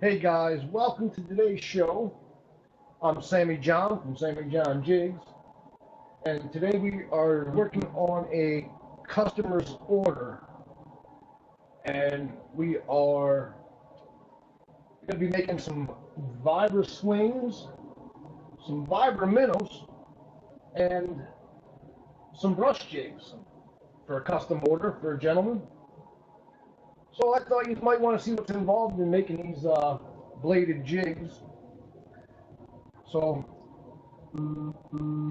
Hey guys, welcome to today's show. I'm Sammy John from Sammy John Jigs, and today we are working on a customer's order, and we are going to be making some vibra swings, some vibra minnows, and some brush jigs for a custom order for a gentleman. So I thought you might want to see what's involved in making these bladed jigs. So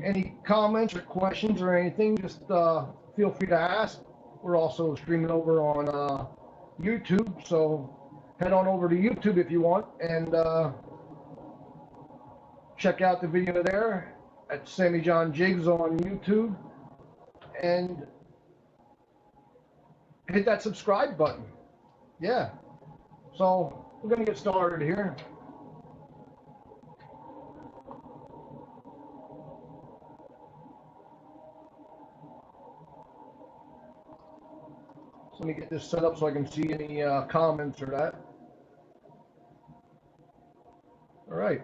any comments or questions or anything, just feel free to ask. We're also streaming over on YouTube, so head on over to YouTube if you want and check out the video there at Sammy John Jigs on YouTube and hit that subscribe button. Yeah, so we're gonna get started here. So let me get this set up so I can see any comments or that. All right.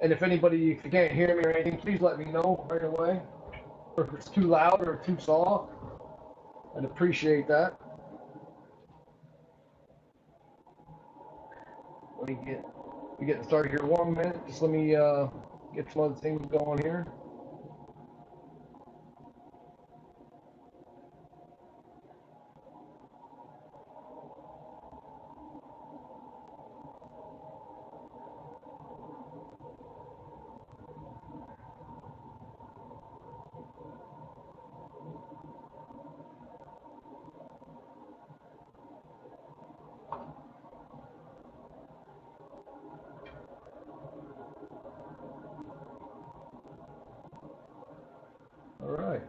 And if anybody, if you can't hear me or anything, please let me know right away. Or if it's too loud or too soft, I'd appreciate that. Let me get started here 1 minute. Just let me get some other things going here. All right.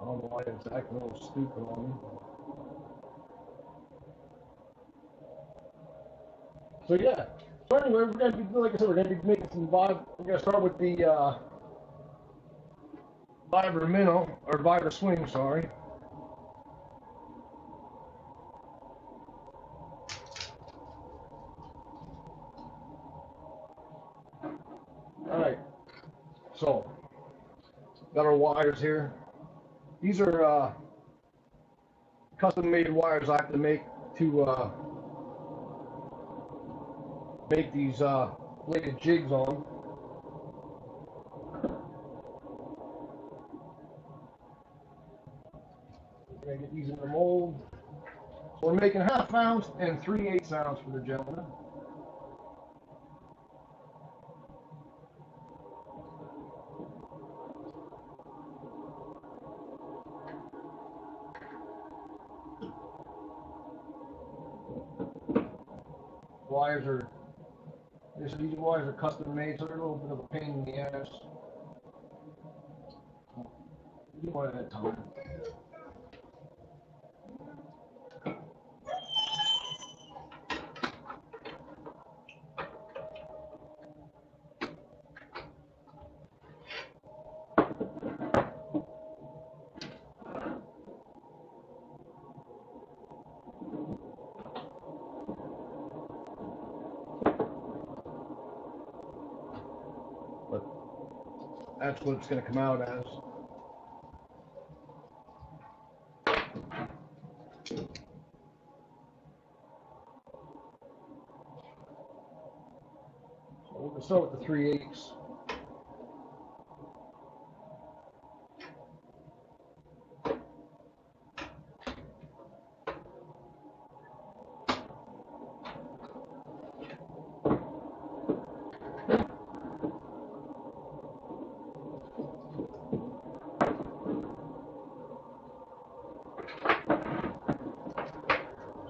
I don't know why it's acting a little stupid on me. So yeah. So anyway, we're gonna be, like I said, we're gonna be making some vibe. We're gonna start with the vibra minnow or vibra swing. Sorry. All right. So got our wires here. These are custom-made wires I have to make to make these bladed jigs on. We're gonna get these in the mold. So we're making 1/2 ounce and 3/8 ounce for the gentleman. Wires are, these wires are custom made, so they're a little bit of a pain in the ass. Do one at a time. But that's what it's going to come out as. So we're going to start with the 3/8.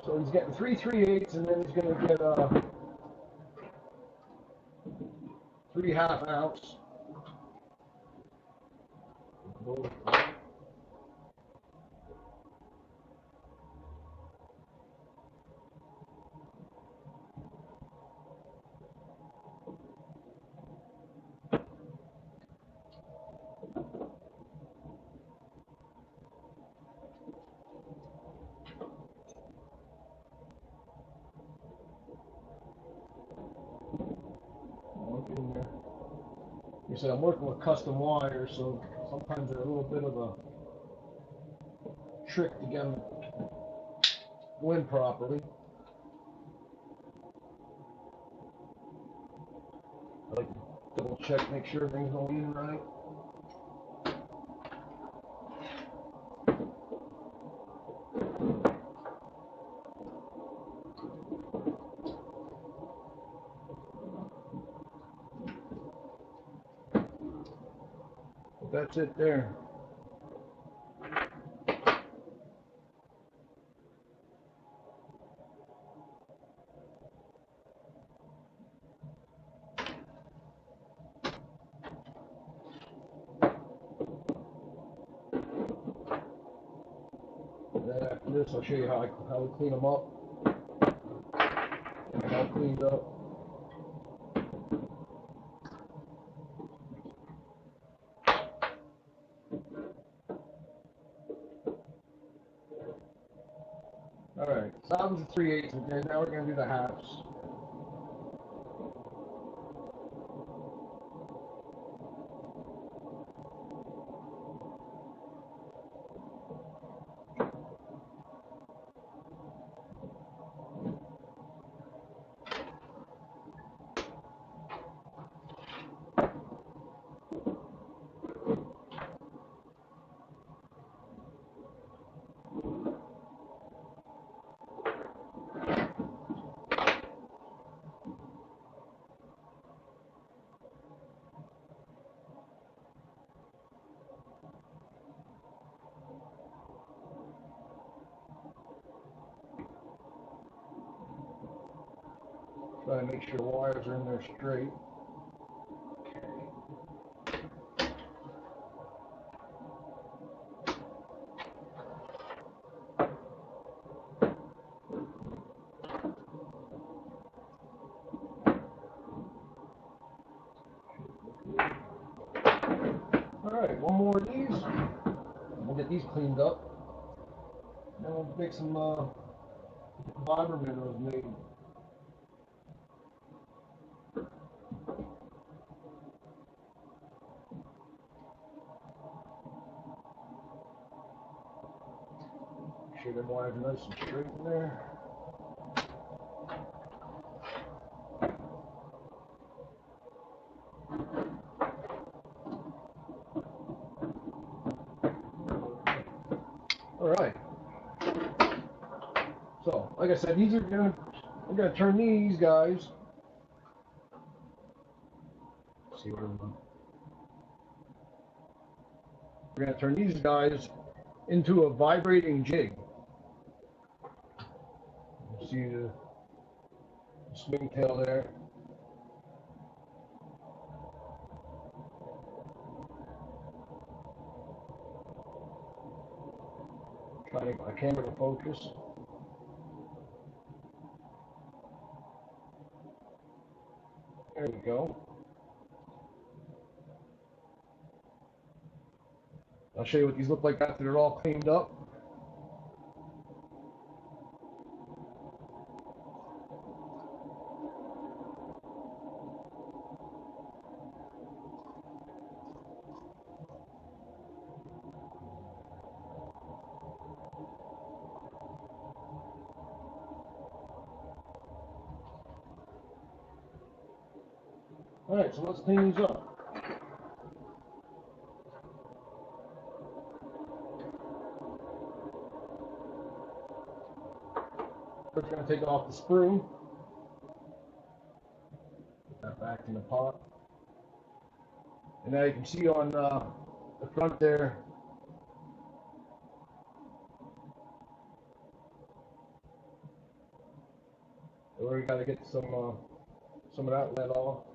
So he's getting 3 3/8, and then he's going to get 3 1/2 ounce. you said I'm working with custom wires, so sometimes they're a little bit of a trick to get them to go in properly. I like to double check, make sure everything's going in right. But that's it there. And then after this, I'll show you how we clean them up. And they're all cleaned up. Alright, so that was the 3/8 again. Now we're going to do the halves. Try to make sure the wires are in there straight. Alright, one more of these. We'll get these cleaned up. Then we'll make some fiber minerals made. Make sure them wires are nice and straight in there. Alright. So, like I said, we're gonna turn these guys. Let's see what we're gonna turn these guys into a vibrating jig. You see the swing tail there. Trying to get my camera to focus. There we go. I'll show you what these look like after they're all cleaned up. Alright, so let's clean these up. First, we're going to take off the spring. Put that back in the pot. And now you can see on the front there, we got to get some of that let off.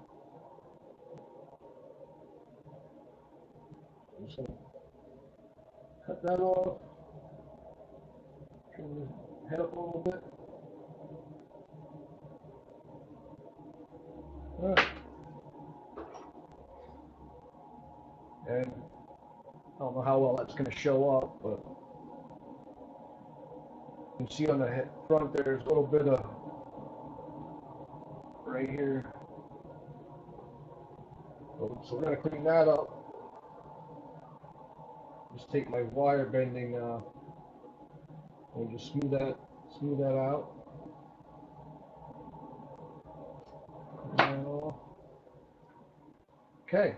I'm just going to cut that off. Trim the head up a little bit. Alright. And I don't know how well that's going to show up, but you can see on the front there's a little bit of right here. So we're going to clean that up. Just take my wire bending and just smooth that out. Okay.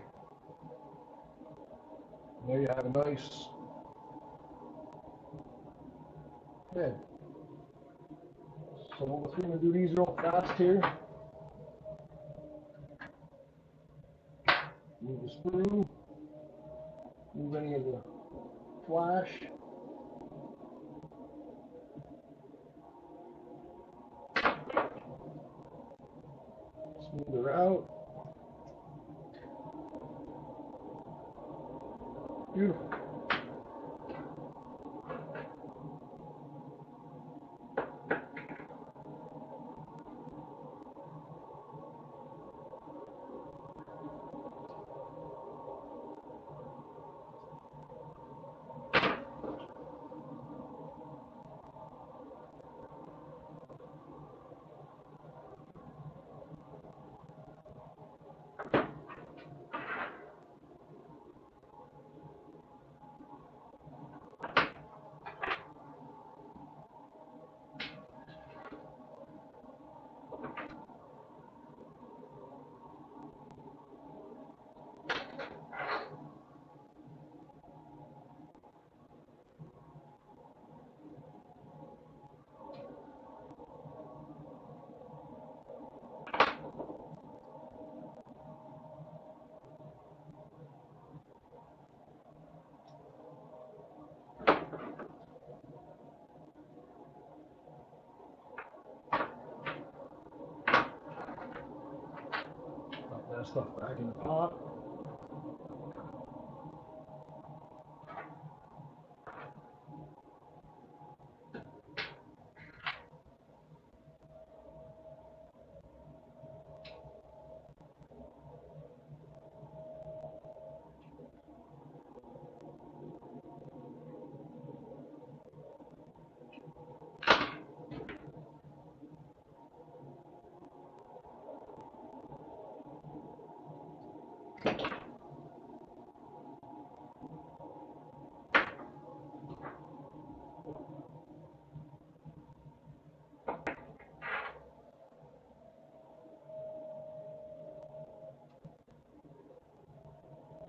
There you have a nice head. So we're going to do these real fast here. Move the screw. Move any of the flash. Smooth her out. Beautiful. Put that stuff back in the pot.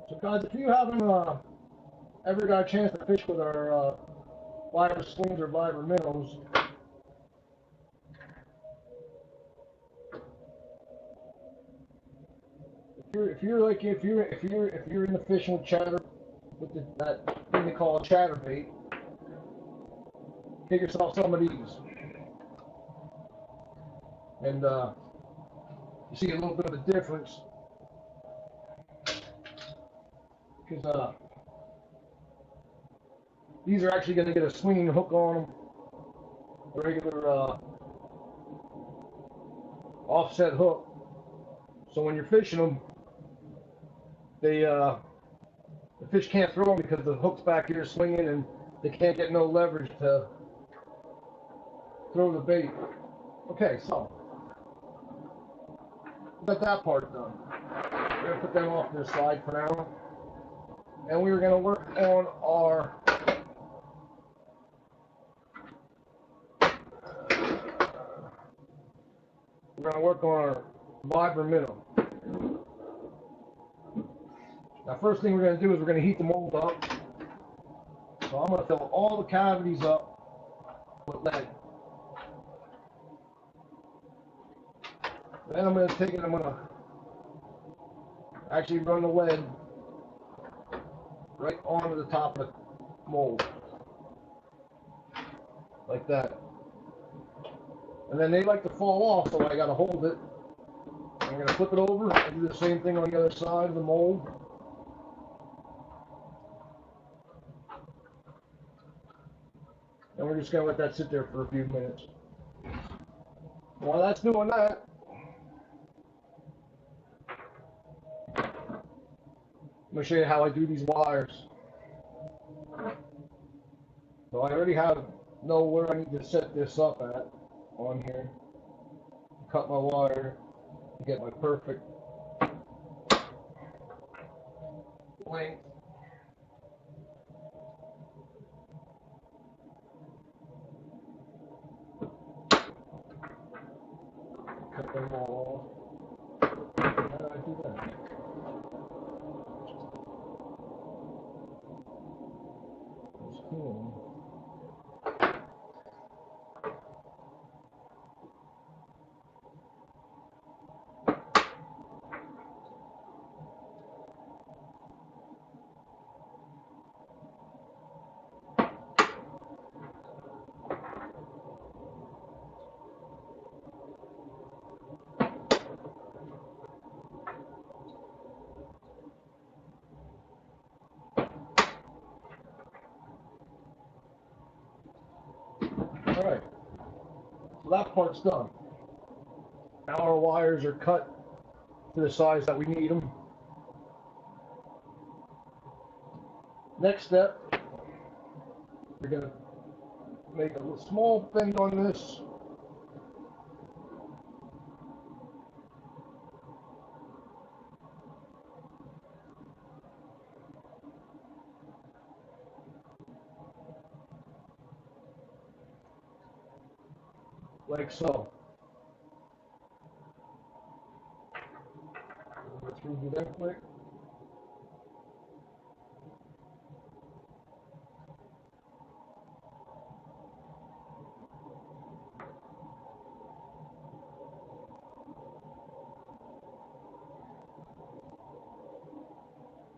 So guys, if you haven't ever got a chance to fish with our Viber slings or Viber minnows, if you're in the fishing with chatter with that thing they call a chatterbait, get yourself some of these, and you see a little bit of a difference because these are actually going to get a swinging hook on them, a regular offset hook. So when you're fishing them, the fish can't throw them because the hook's back here swinging, and they can't get no leverage to throw the bait. Okay, so got that part done. We're gonna put them off to the side for now, and we're gonna work on our Viber minnow. Now, first thing we're going to do is we're going to heat the mold up. So I'm going to fill all the cavities up with lead. Then I'm going to take it and I'm going to actually run the lead right onto the top of the mold. Like that. And then they like to fall off, so I got to hold it. I'm going to flip it over and do the same thing on the other side of the mold. And we're just going to let that sit there for a few minutes. While that's doing that, I'm going to show you how I do these wires. So I already know where I need to set this up at on here. Cut my wire to get my perfect length. Cut them all off. How do I do that? It's cool. Alright, so that part's done. Now our wires are cut to the size that we need them. Next step, we're going to make a small bend on this. Like so. Go through that quick.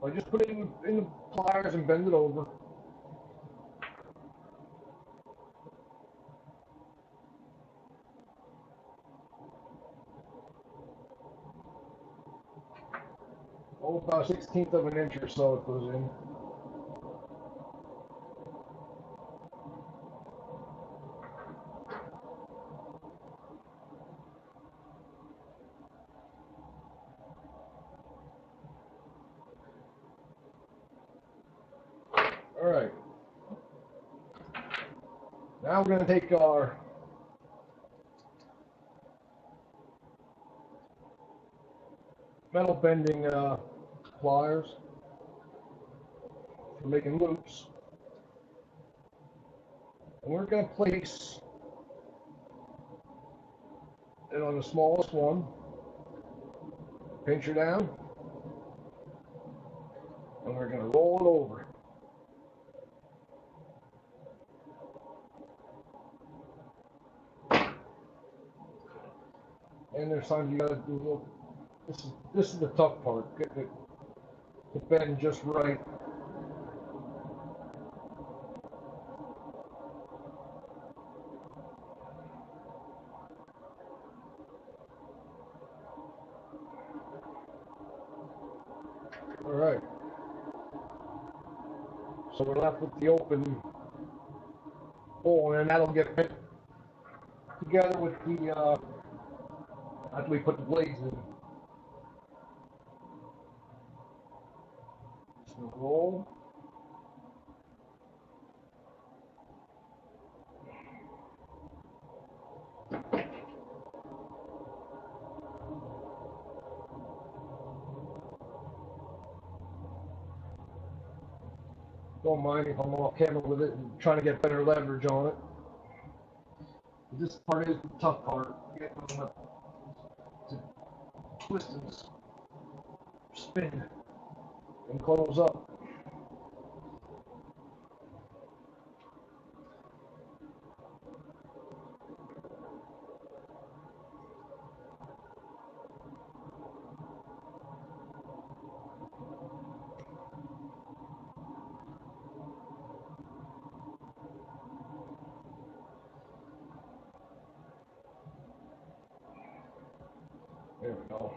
I just put it in the pliers and bend it over. Oh, about a 1/16 of an inch or so it goes in. Alright. Now we're going to take our metal bending pliers for making loops. And we're going to place it on the smallest one, pinch her down, and we're going to roll it over. And there's times you got to do a little, this is the tough part, getting it to bend just right. Alright, so we're left with the open hole, and that'll get fit together with the, after we put the blades in. Just gonna roll. Don't mind if I'm off camera with it and trying to get better leverage on it. This part is the tough part, getting them to twist and spin and close up. There we go.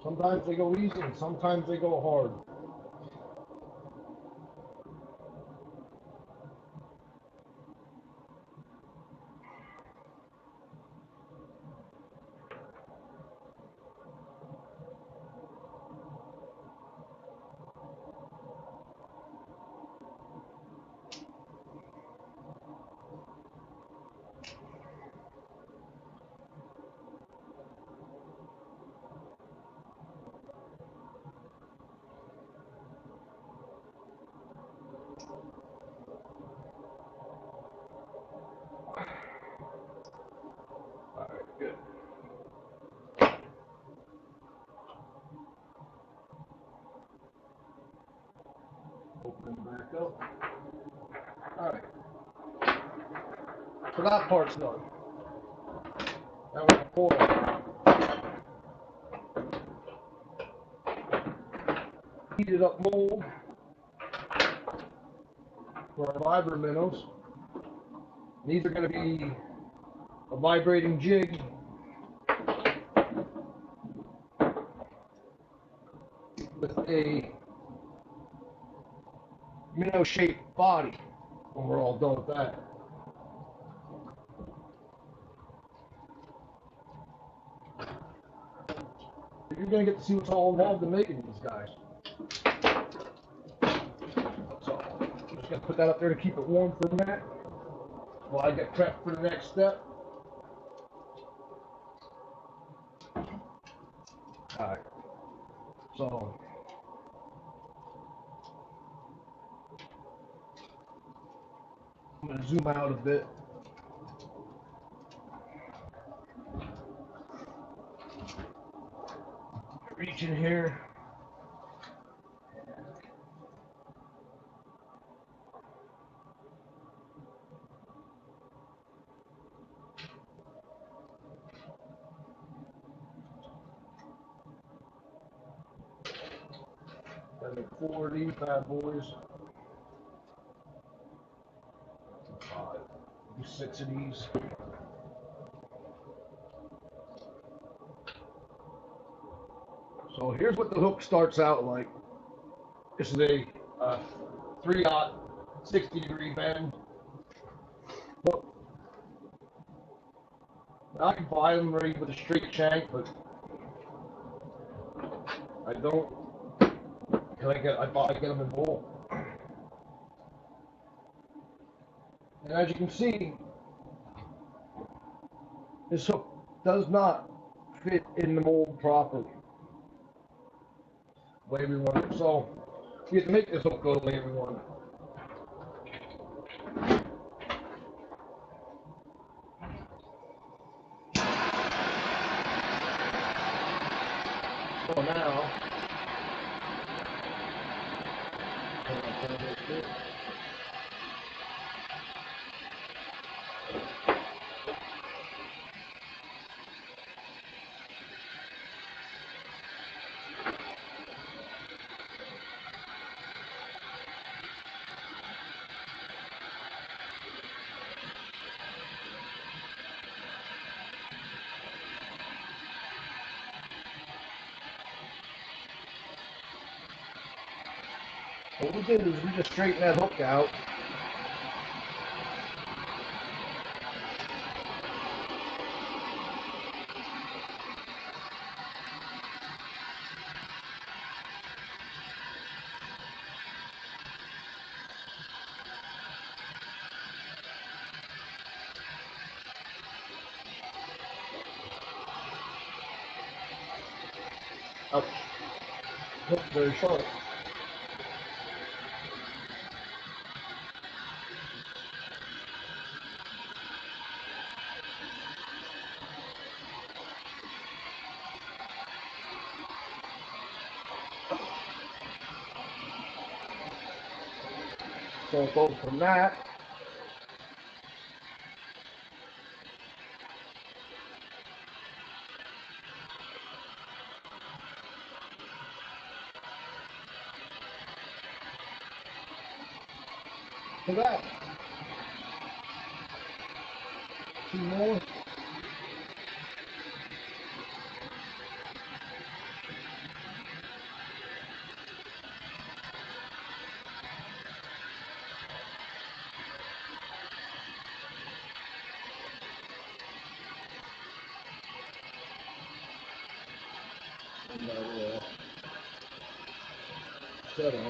Sometimes they go easy and sometimes they go hard. Open it back up. Alright. So that part's done. Now we're going to pour heated up mold for our vibra minnows. These are going to be a vibrating jig with a minnow shaped body when we're all done with that. You're going to get to see what's all involved in making these guys. So I'm just going to put that up there to keep it warm for a minute while I get prepped for the next step. Alright, so I'm going to zoom out a bit. Reach in here. Gotta make 4 of these bad boys. 5. Do 6 of these. So here's what the hook starts out like. This is a 3/0 60-degree bend hook. Now I can buy them ready with a straight shank, but I don't. I get them in bowl. And as you can see, this hook does not fit in the mold properly, the way we want it. So we have to make this hook go the way we want it. So now, what we did is we just straightened that hook out. Ouch. Hook's very sharp. So it goes from that to that. 2 more. And, 7.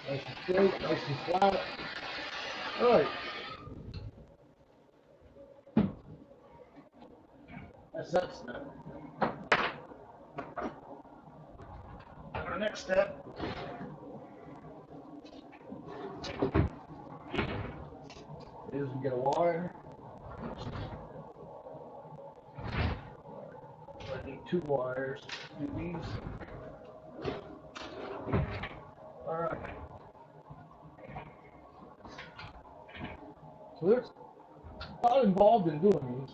Nice and straight, nice and flat. Alright. That's that step. the next step is we get a wire. I need 2 wires to do these. Alright. So there's a lot involved in doing these.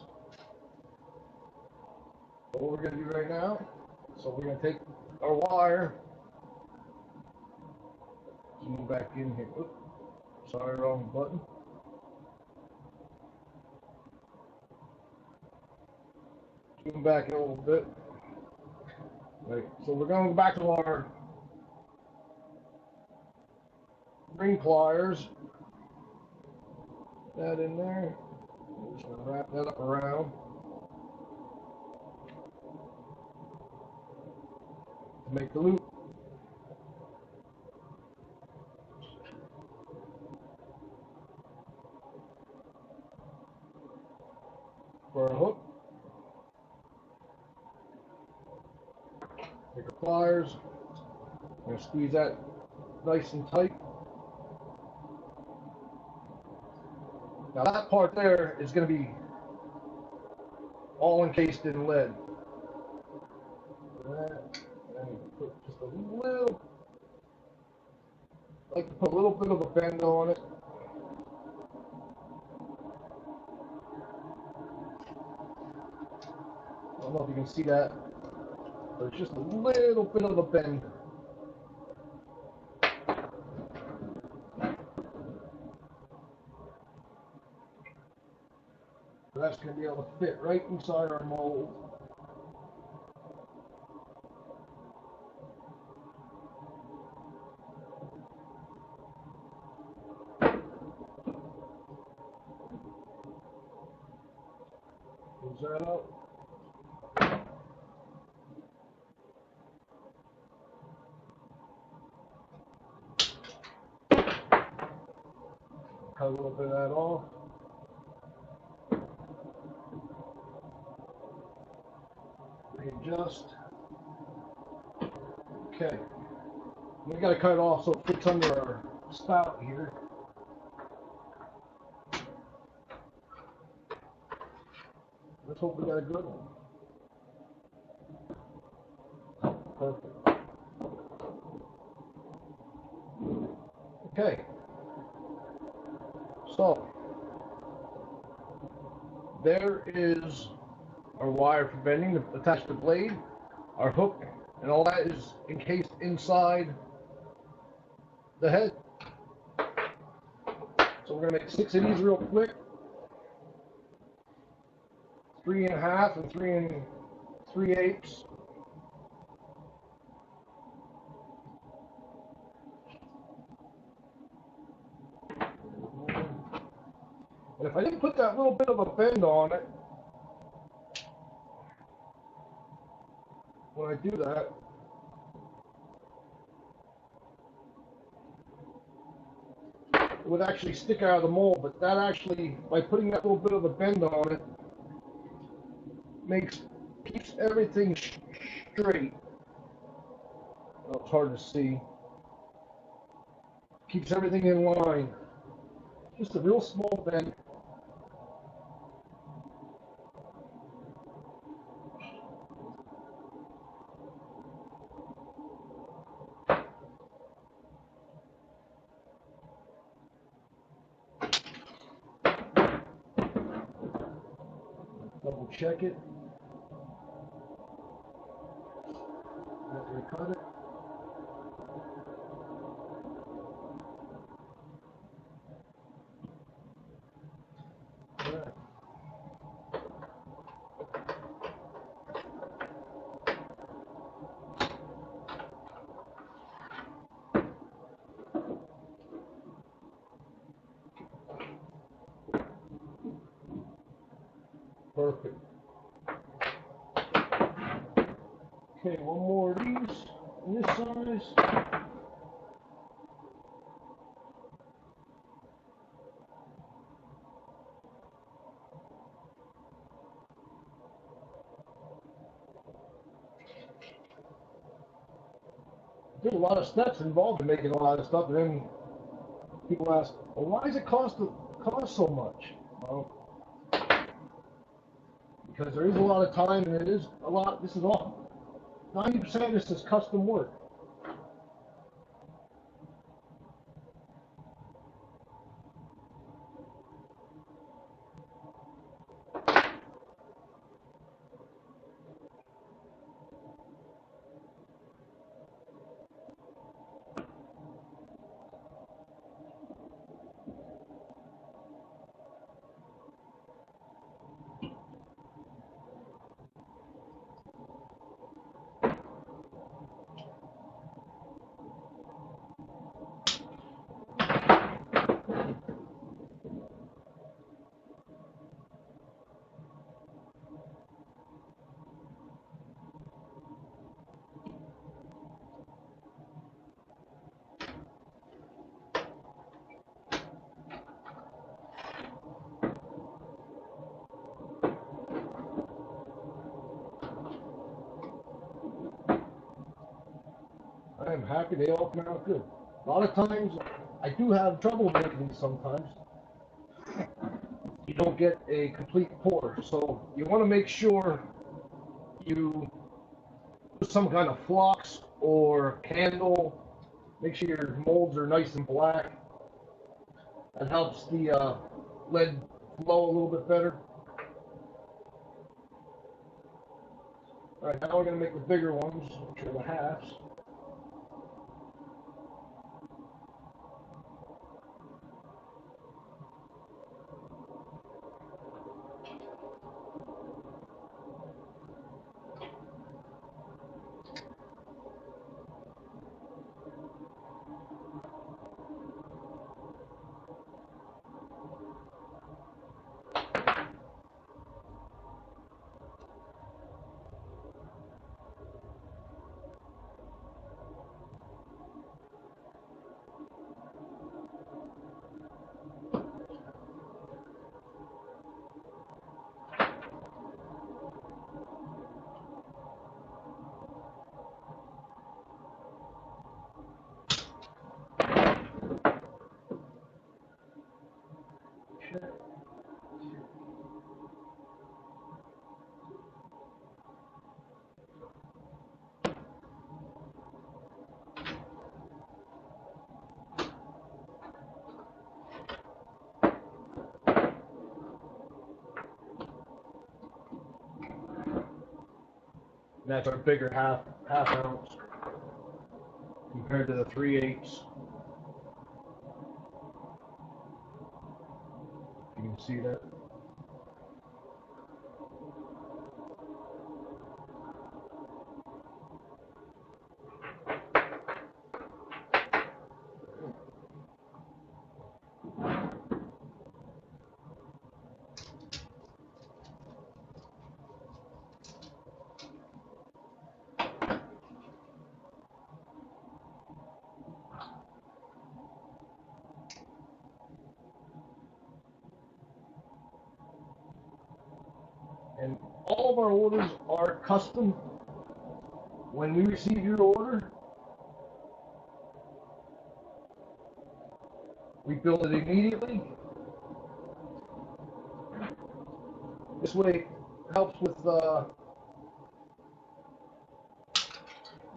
But what we're going to do right now, so we're going to take our wire, zoom back in here. Oops, sorry, wrong button. Zoom back in a little bit. Right, so we're going to go back to our ring pliers. That in there. Just going to wrap that up around to make the loop. For our hook. Take our pliers. I'm going to squeeze that nice and tight. Now that part there is going to be all encased in lead. And put just a little, like to put a little bit of a bend on it. I don't know if you can see that, but it's just a little bit of a bend. So that's going to be able to fit right inside our mold. Close that up. Cut a little bit of that off. Readjust. Okay. We got to cut it off so it fits under our spout here. Let's hope we got a good one. Perfect. Okay. So there is our wire for bending attached to the blade. Our hook and all that is encased inside the head. So we're going to make 6 of these real quick. 3 1/2 and 3 3/8. And if I didn't put that little bit of a bend on it, when I do that, it would actually stick out of the mold, but that actually, by putting that little bit of a bend on it, keeps everything straight. Oh, it's hard to see. Keeps everything in line. Just a real small bend. Double check it. After we cut it. All right. Perfect. Okay, one more of these in this size. there's a lot of steps involved in making a lot of stuff, and then people ask, well, why does it cost so much? Well, because there is a lot of time, and it is a lot. This is all 90% of this is custom work. I am happy they all come out good. A lot of times, I do have trouble making these sometimes. You don't get a complete pour, so you want to make sure you put some kind of flux or candle. Make sure your molds are nice and black. That helps the lead flow a little bit better. All right, now we're going to make the bigger ones, which are the halves. That's our bigger half ounce compared to the 3/8. You can see that. And all of our orders are custom. When we receive your order, we build it immediately. This way it helps with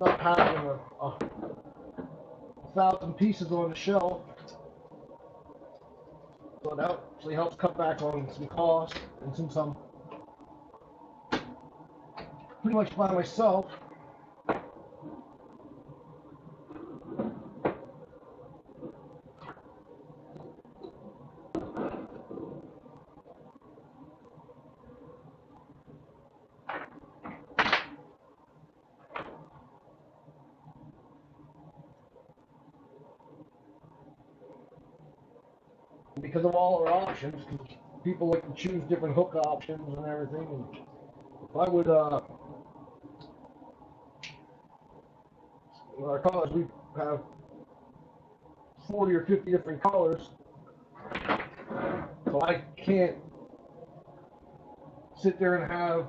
not having a 1,000 pieces on the shelf. So it actually helps cut back on some cost, and since I'm pretty much by myself, because of all our options, people like to choose different hook options and everything. And if I would, in our colors, we have 40 or 50 different colors, so I can't sit there and have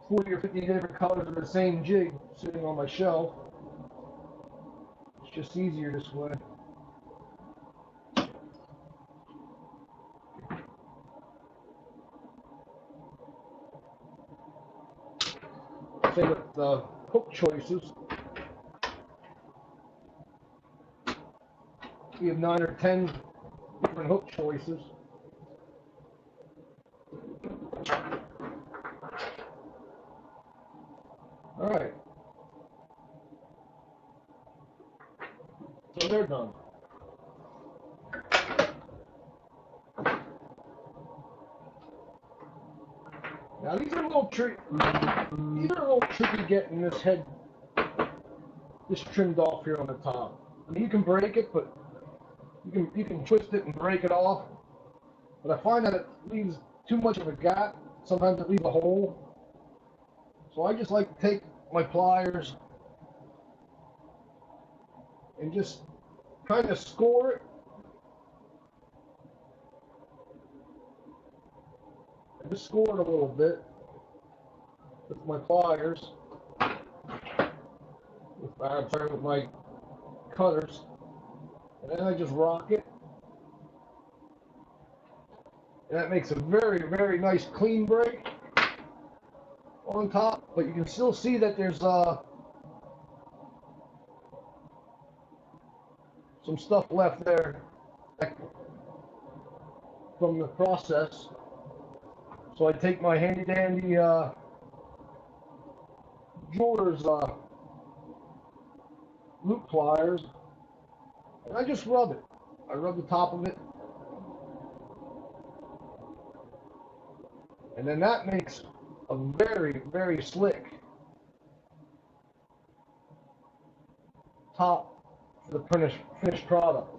40 or 50 different colors of the same jig sitting on my shelf. just easier this way. Same with the hook choices. We have 9 or 10 different hook choices. All right. So they're done. Now these are a little tricky. These are a little tricky getting this head, this trimmed off here on the top. I mean, you can break it, but you can twist it and break it off. But I find that it leaves too much of a gap. Sometimes it leaves a hole. So I just like to take my pliers and just kind of score it. And just score it a little bit with my pliers. With my cutters. And then I just rock it. And that makes a very, very nice clean break on top. But you can still see that there's some stuff left there from the process. So I take my handy dandy jeweler's loop pliers and I just rub it. I rub the top of it. And then that makes a very, very slick top for the finished product.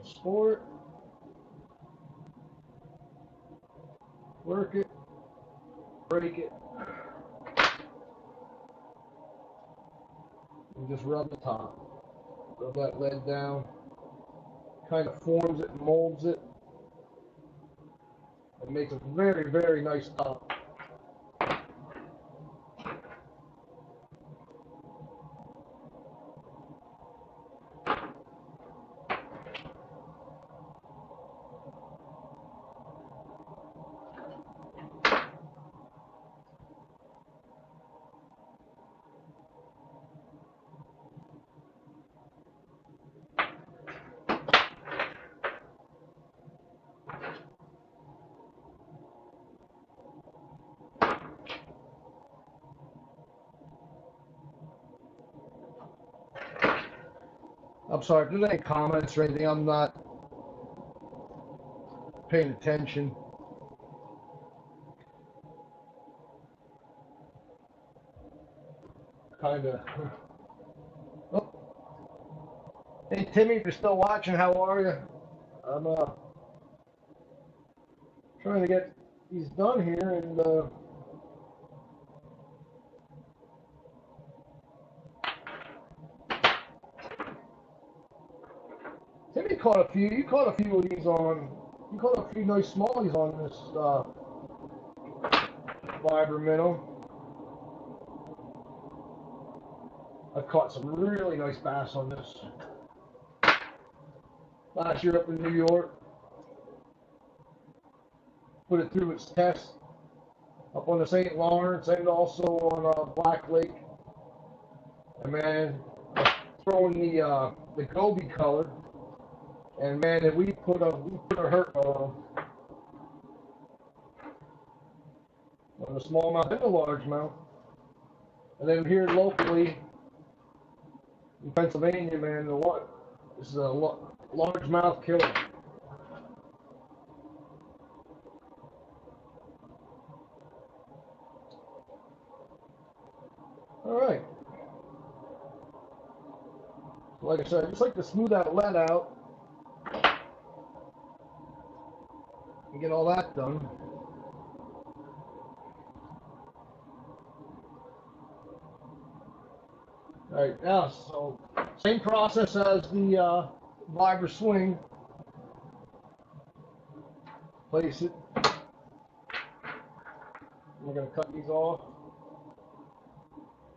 Sport, work it, break it, and just rub the top. Rub that lead down, kind of forms it and molds it, and makes a very, very nice top. I'm sorry, if there's any comments or anything, I'm not paying attention. Kinda. Oh. Hey Timmy, if you're still watching, how are you? I'm trying to get these done here, and Timmy caught a few. You caught a few of these on. You caught a few nice smallies on this fiber minnow. I've caught some really nice bass on this. Last year up in New York, put it through its test up on the St. Lawrence and also on Black Lake. And man, throwing the Gobi color, and man, and we put a hurt on the smallmouth and the largemouth. And then here locally in Pennsylvania, man, this is a largemouth killer. All right. Like I said, I just like to smooth that lead out and get all that done. All right, now, so same process as the Vibra swing. place it. We're going to cut these off.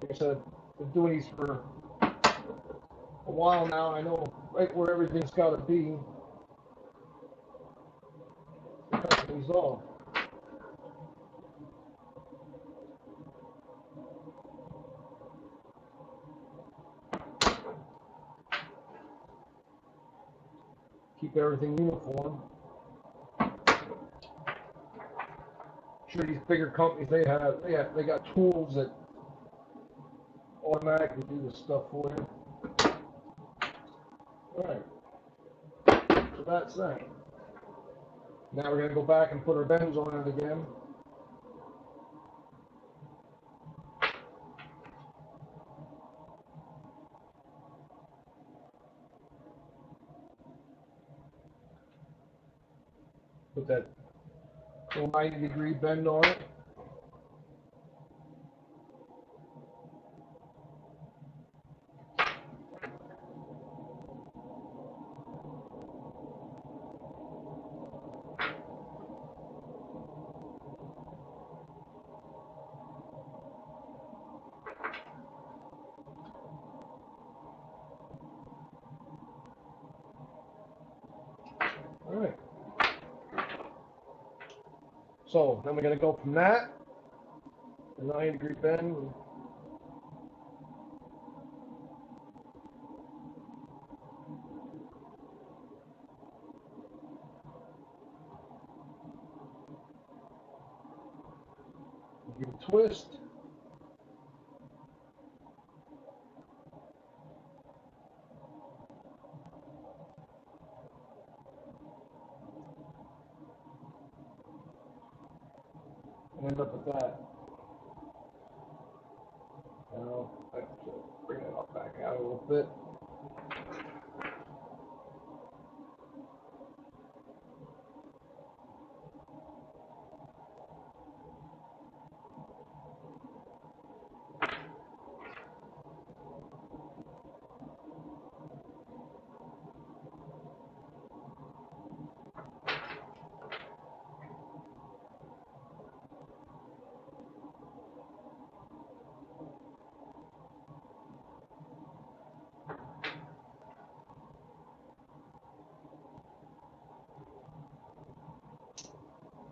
Like I said, I've been doing these for a while now. I know right where everything's got to be. Cut these off. Keep everything uniform. Sure, these bigger companies they got tools that automatically do this stuff for you. All right, so that's that. Now we're gonna go back and put our bends on it again. Put that little 90-degree bend on it. All right. So then we're going to go from that, the 90-degree bend. Give it a twist. And end up with that. Now, I have to bring it up back out a little bit.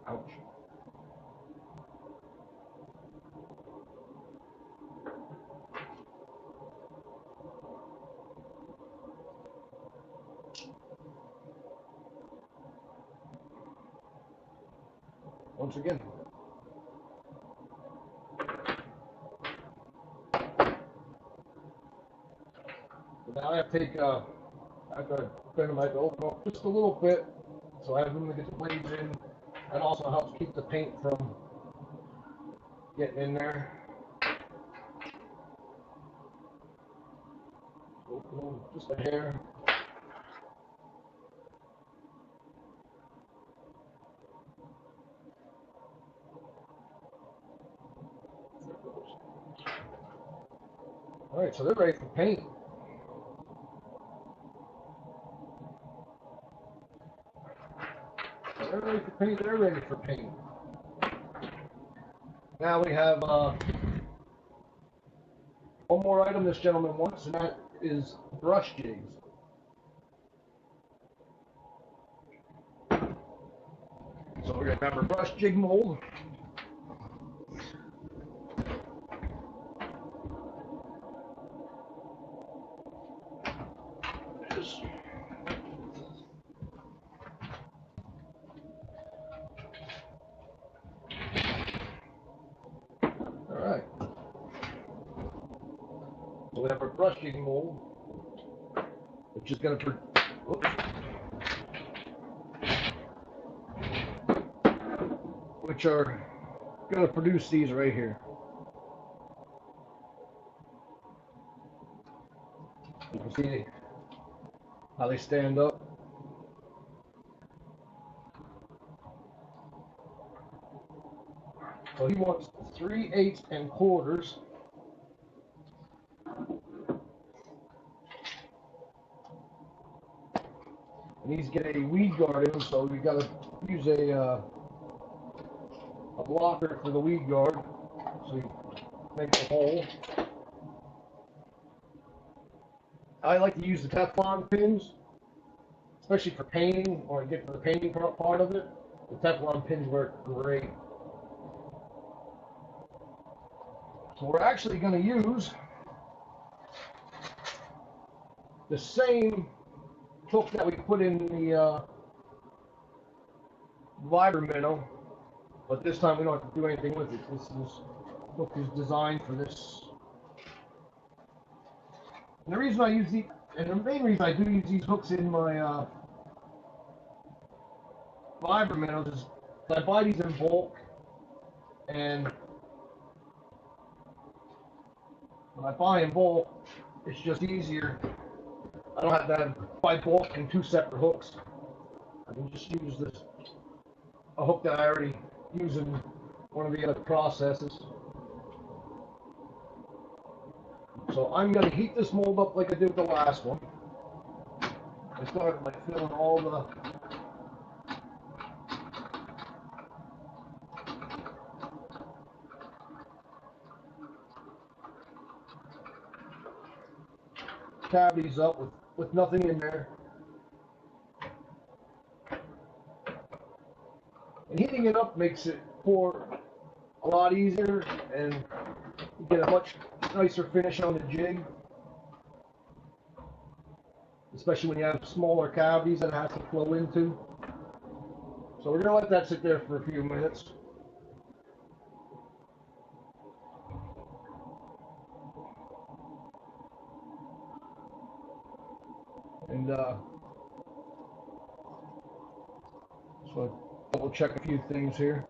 Ouch. Once again. So now I have to take, I have to bend them, I have to open up just a little bit so I have room to get the blades in. That also helps keep the paint from getting in there. Open them just a hair. All right, so they're ready for paint. They're ready for paint. They're ready for paint. Now we have one more item this gentleman wants, and that is brush jigs. So we're going to have our brush jig mold. Alright. So we have our brush jig mold, which is going to which are going to produce these right here. You can see how they stand up. So he wants 3/8 and quarters. And he's getting a weed guard in, so we got to use a blocker for the lead guard, so you make the hole. I like to use the Teflon pins, especially for painting, or get to the painting part of it. The Teflon pins work great. So we're actually going to use the same hook that we put in the vibra minnow, but this time we don't have to do anything with it. This hook is designed for this. And the reason I use the main reason I do use these hooks in my vibra minnows is I buy these in bulk, and when I buy in bulk, it's just easier. I don't have to buy bulk in two separate hooks. I can just use a hook that I already use in one of the other processes. So I'm going to heat this mold up like I did with the last one. I started by filling all the cavities up with nothing in there. And heating it up makes it pour a lot easier, and you get a much nicer finish on the jig, especially when you have smaller cavities that it has to flow into. So we're going to let that sit there for a few minutes. And just want to double check a few things here.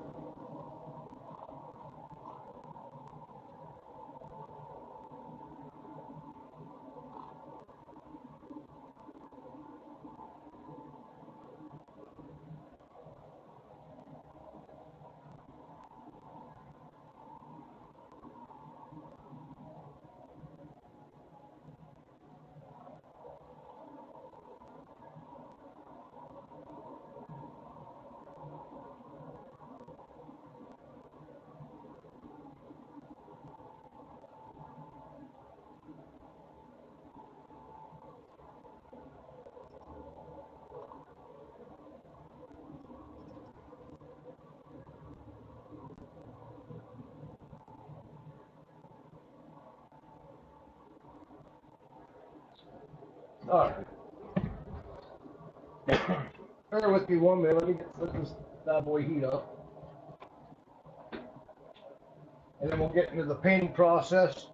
Alright. Bear with me 1 minute. Let this bad boy heat up. And then we'll get into the painting process.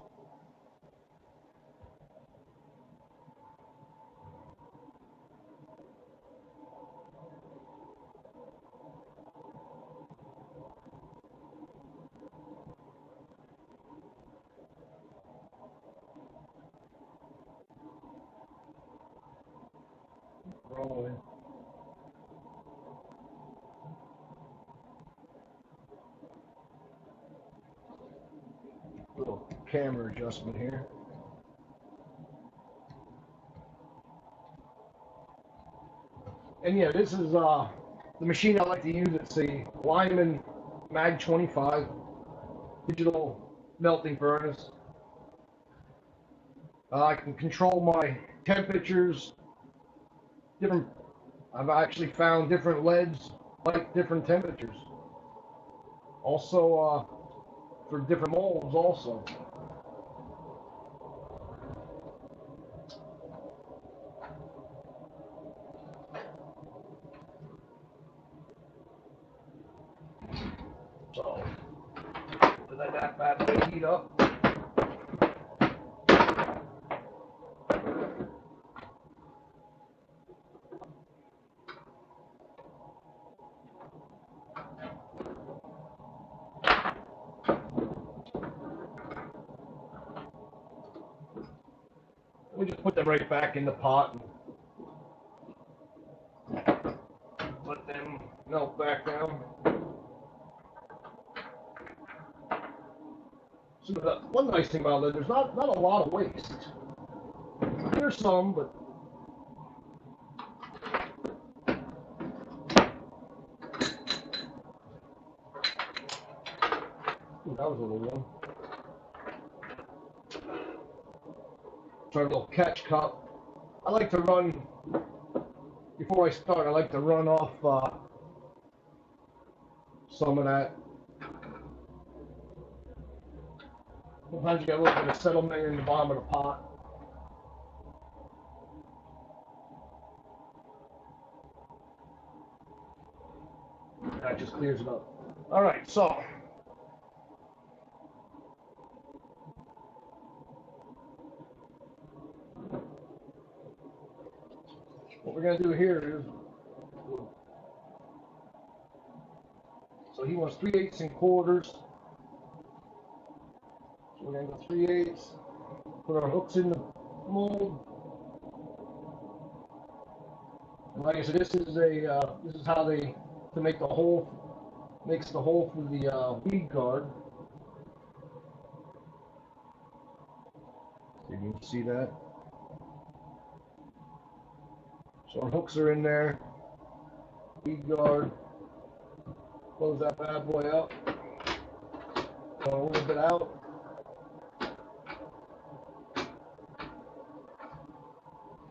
Rolling. Little camera adjustment here. And yeah, this is the machine I like to use. It's a Lyman Mag 25 digital melting furnace. I can control my temperatures. I've actually found different leads like different temperatures. Also, for different molds also. So, let that bad boy heat up. We just put them right back in the pot and let them melt back down. So the one nice thing about it, there's not a lot of waste. There's some, but that was a little one. Try a little catch cup. I like to run, before I start, I like to run off some of that. Sometimes you get a little bit of settlement in the bottom of the pot. That just clears it up. All right, so what we're gonna do here is, so he wants 3/8 and quarters. So we're gonna go 3/8. Put our hooks in the mold. And like I said, this is how they to make the hole, makes the hole for the weed guard. So you can see that. So our hooks are in there. Weed guard. Close that bad boy up. Go a little bit out.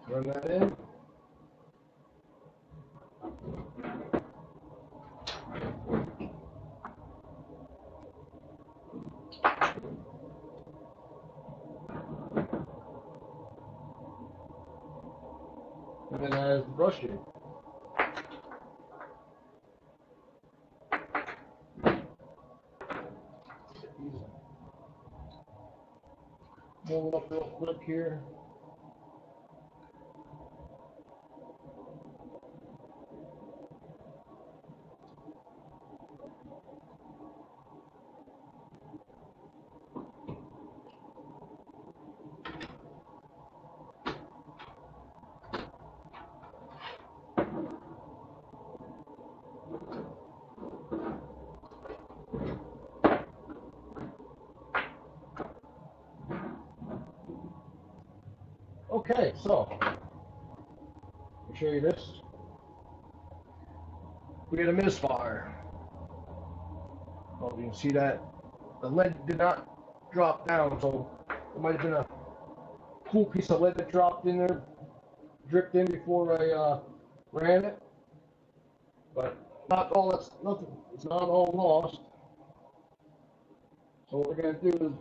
Run that in. And then as the brush jig. Roll it up real quick here. Okay, so I'll show you this. We had a misfire. Oh, you can see that the lead did not drop down, so it might have been a cool piece of lead that dropped in there, dripped in before I ran it. But not all that's nothing. It's not all lost. So what we're gonna do is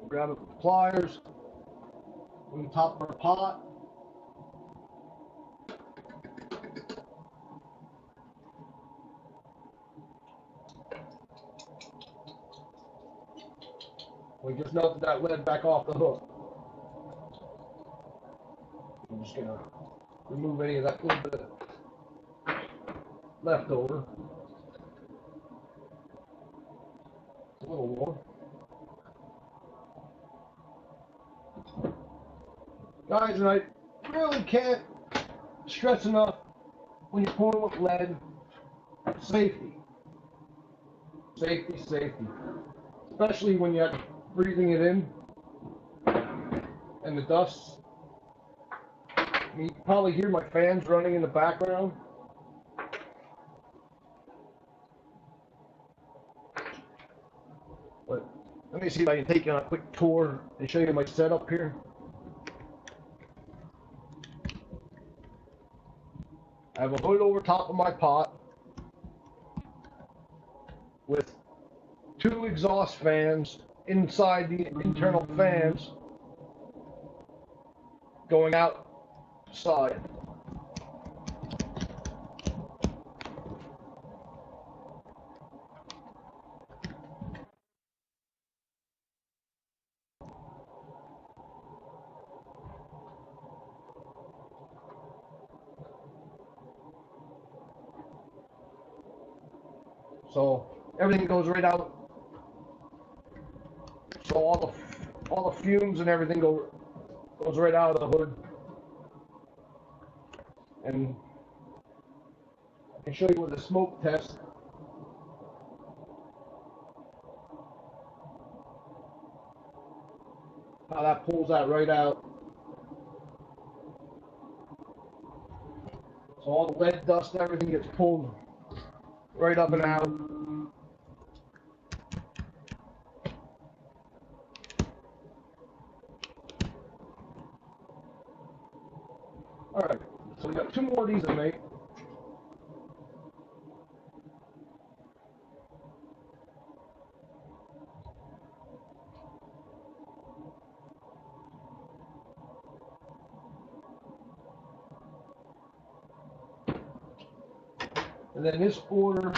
grab the pliers from the top of our pot. We just melted that lead back off the hook. I'm just gonna remove any of that little bit left over. A little more. Guys, and I really can't stress enough when you're pouring with lead, safety. Safety, safety. Especially when you're breathing it in and the dust. I mean, you can probably hear my fans running in the background. But let me see if I can take you on a quick tour and show you my setup here. I have a hood over top of my pot with 2 exhaust fans inside the internal fans going outside. So everything goes right out. So all the fumes and everything goes right out of the hood. And I can show you with a smoke test. How that pulls that right out. So all the lead, dust, everything gets pulled right up and out. Alright, so we got 2 more of these to make. And then this order,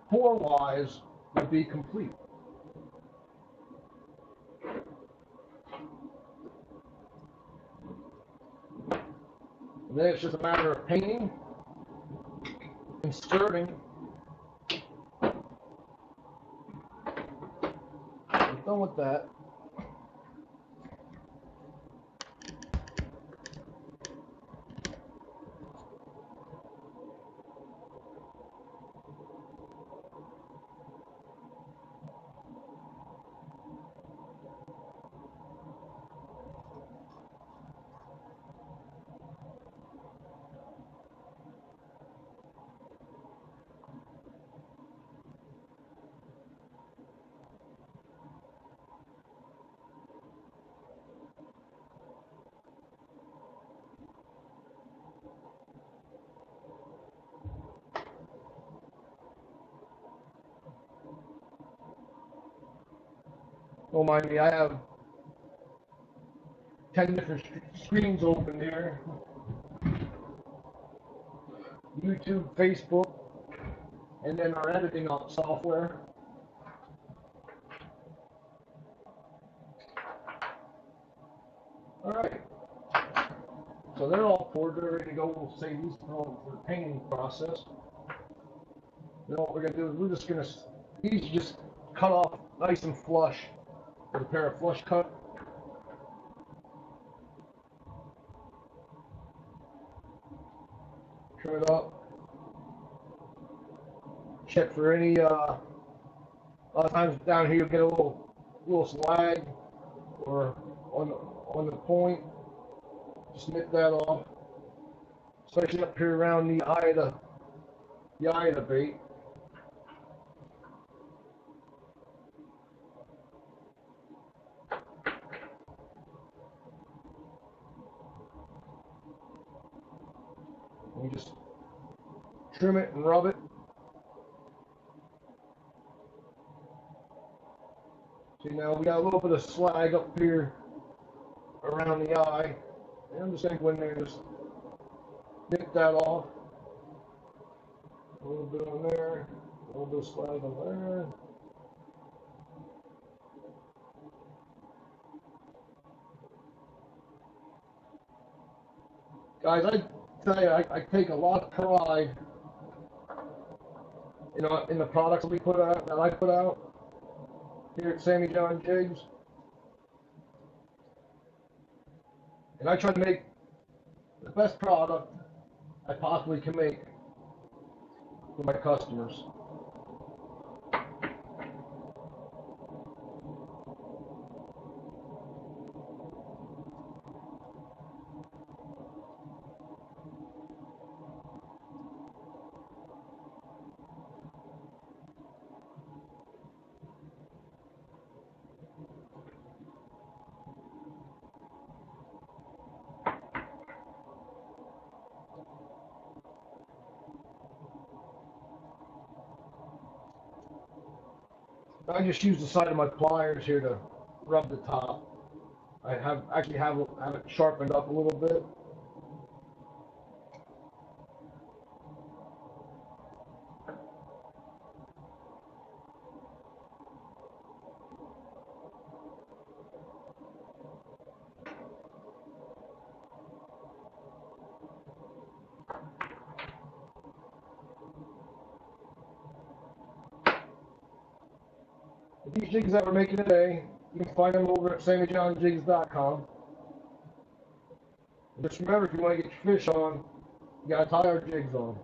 4-wise, would be complete. And then it's just a matter of painting, inserting. I'm done with that. Don't mind me, I have 10 different screens open here. YouTube, Facebook, and then our editing software. Alright, so they're all poured, they're ready to go. We'll save these for the painting process. Then what we're going to do is we're just going to, these just cut off nice and flush with a pair of flush cut. Trim it up. Check for any, a lot of times down here you'll get a little slag or on the point. Just nip that off. Especially up here around the eye of the bait. And just trim it and rub it. See, now we got a little bit of slag up here around the eye. And I'm just going to go in there and just nip that off. A little bit on there, a little bit of slag on there. Guys, I tell you, I take a lot of pride in the products that I put out here at Sammy John Jigs. And I try to make the best product I possibly can make for my customers. I just use the side of my pliers here to rub the top. I actually have it sharpened up a little bit. These jigs that we're making today, you can find them over at SammyJohnJigs.com. Just remember, if you want to get your fish on, you gotta tie our jigs on.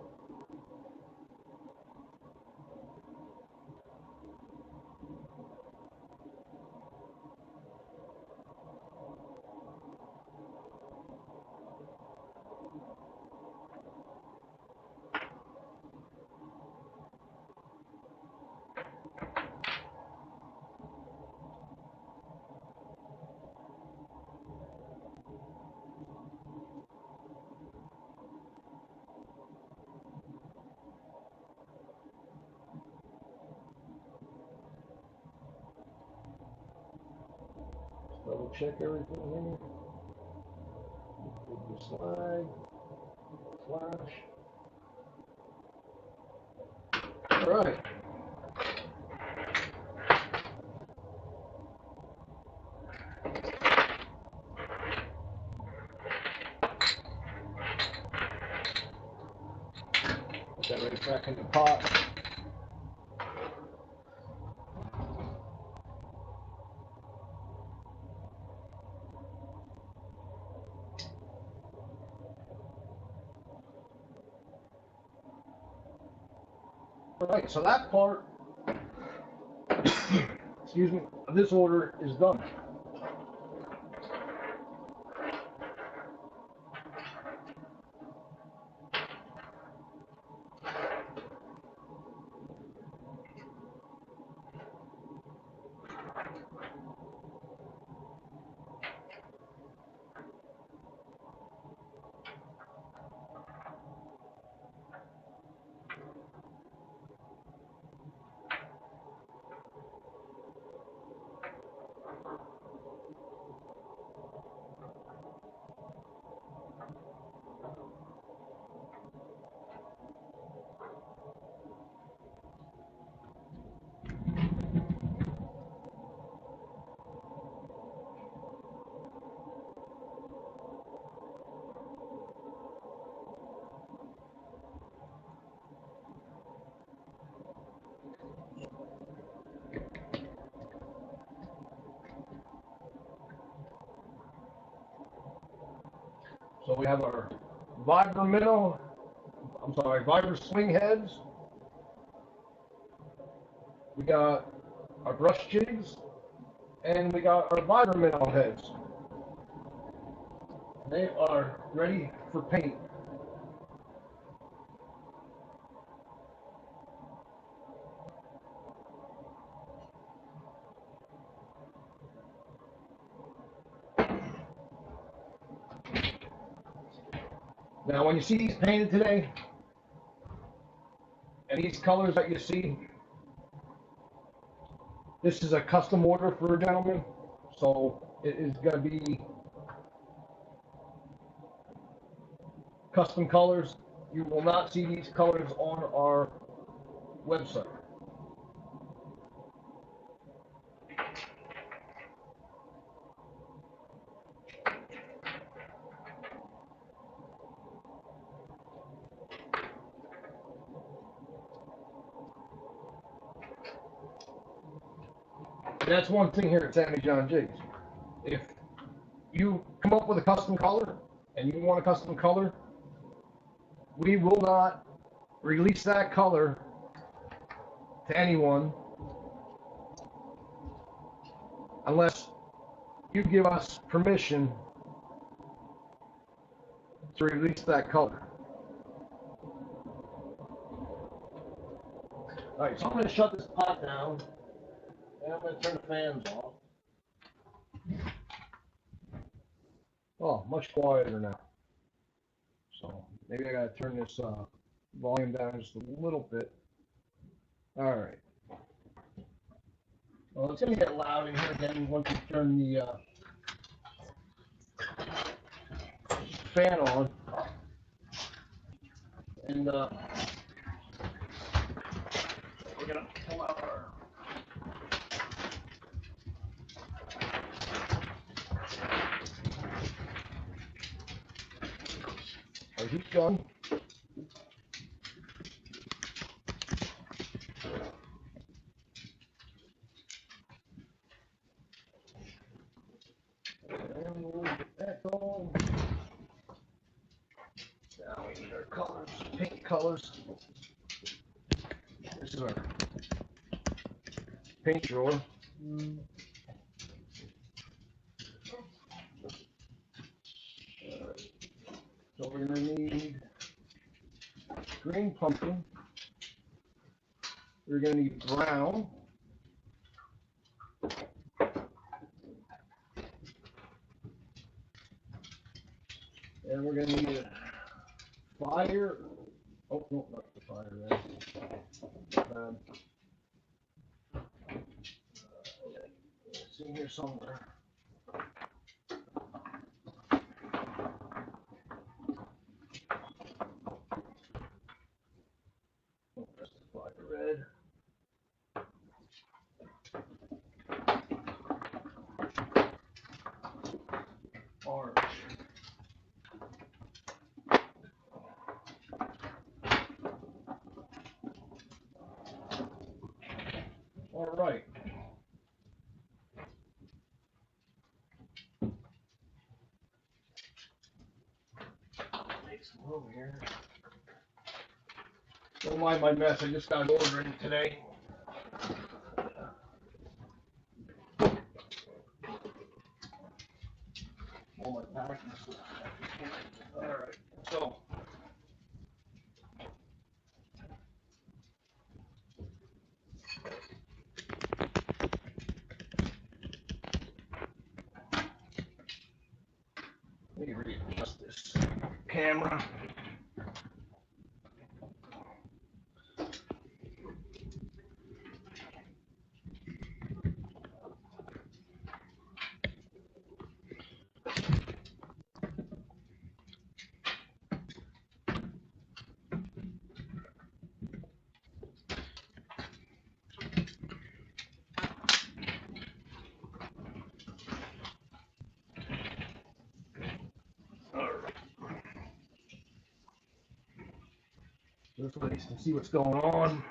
Double check everything here. Did the slide, flash. All right. Put that right back in the pot. All right, so that part, excuse me, of this order is done. So we have our Vibra swing heads. We got our brush jigs, and we got our Vibra minnow heads. They are ready for paint. Now, when you see these painted today, and these colors that you see, this is a custom order for a gentleman, so it is going to be custom colors. You will not see these colors on our website. That's one thing here at Sammy John Jigs. If you come up with a custom color and you want a custom color, we will not release that color to anyone unless you give us permission to release that color. All right, so I'm going to shut this pot down, and I'm going to turn the fans off. Oh, much quieter now. So maybe I got to turn this volume down just a little bit. All right. Well, it's going to get loud in here again once you turn the fan on. And we're going to pull out our heat gun. And we'll get that going. Now we need our colors, paint colors. This is our paint drawer. So we're going to need green pumpkin. We're going to need brown. And we're going to need a fire. Oh, no, not the fire there. It's in here somewhere. over here. Don't mind my mess, I just got ordering today. All my packing stuff. Alright, so. Let me readjust this camera. This way you can see what's going on.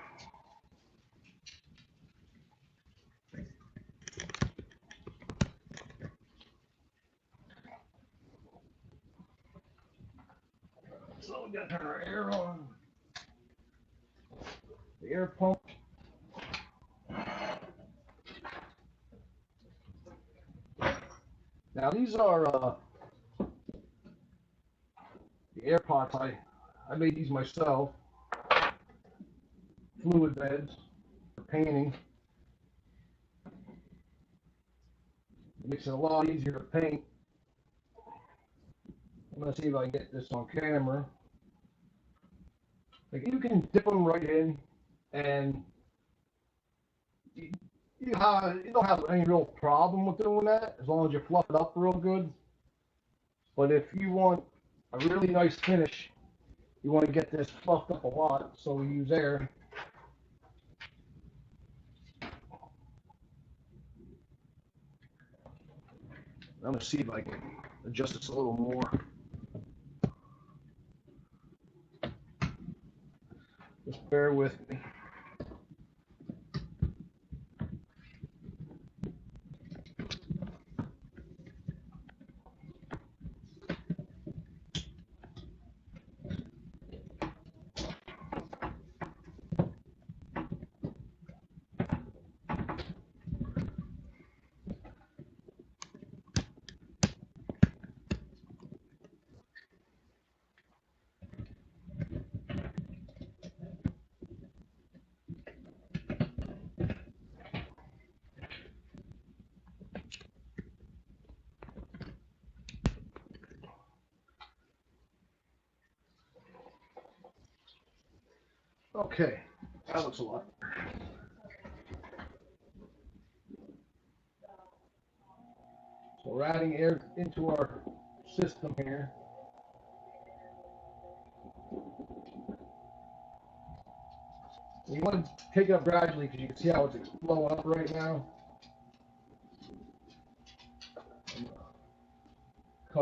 So we gotta turn our air on. The air pump. Now these are the air pots. I made these myself. Fluid beds for painting. It makes it a lot easier to paint. I'm gonna see if I can get this on camera. Like you can dip them right in, and you don't have any real problem with doing that as long as you fluff it up real good. But if you want a really nice finish, you want to get this fluffed up a lot, so we use air. I'm gonna see if I can adjust this a little more. Just bear with me. Okay, that looks a lot better. So we're adding air into our system here. You want to take it up gradually because you can see how it's blowing up right now.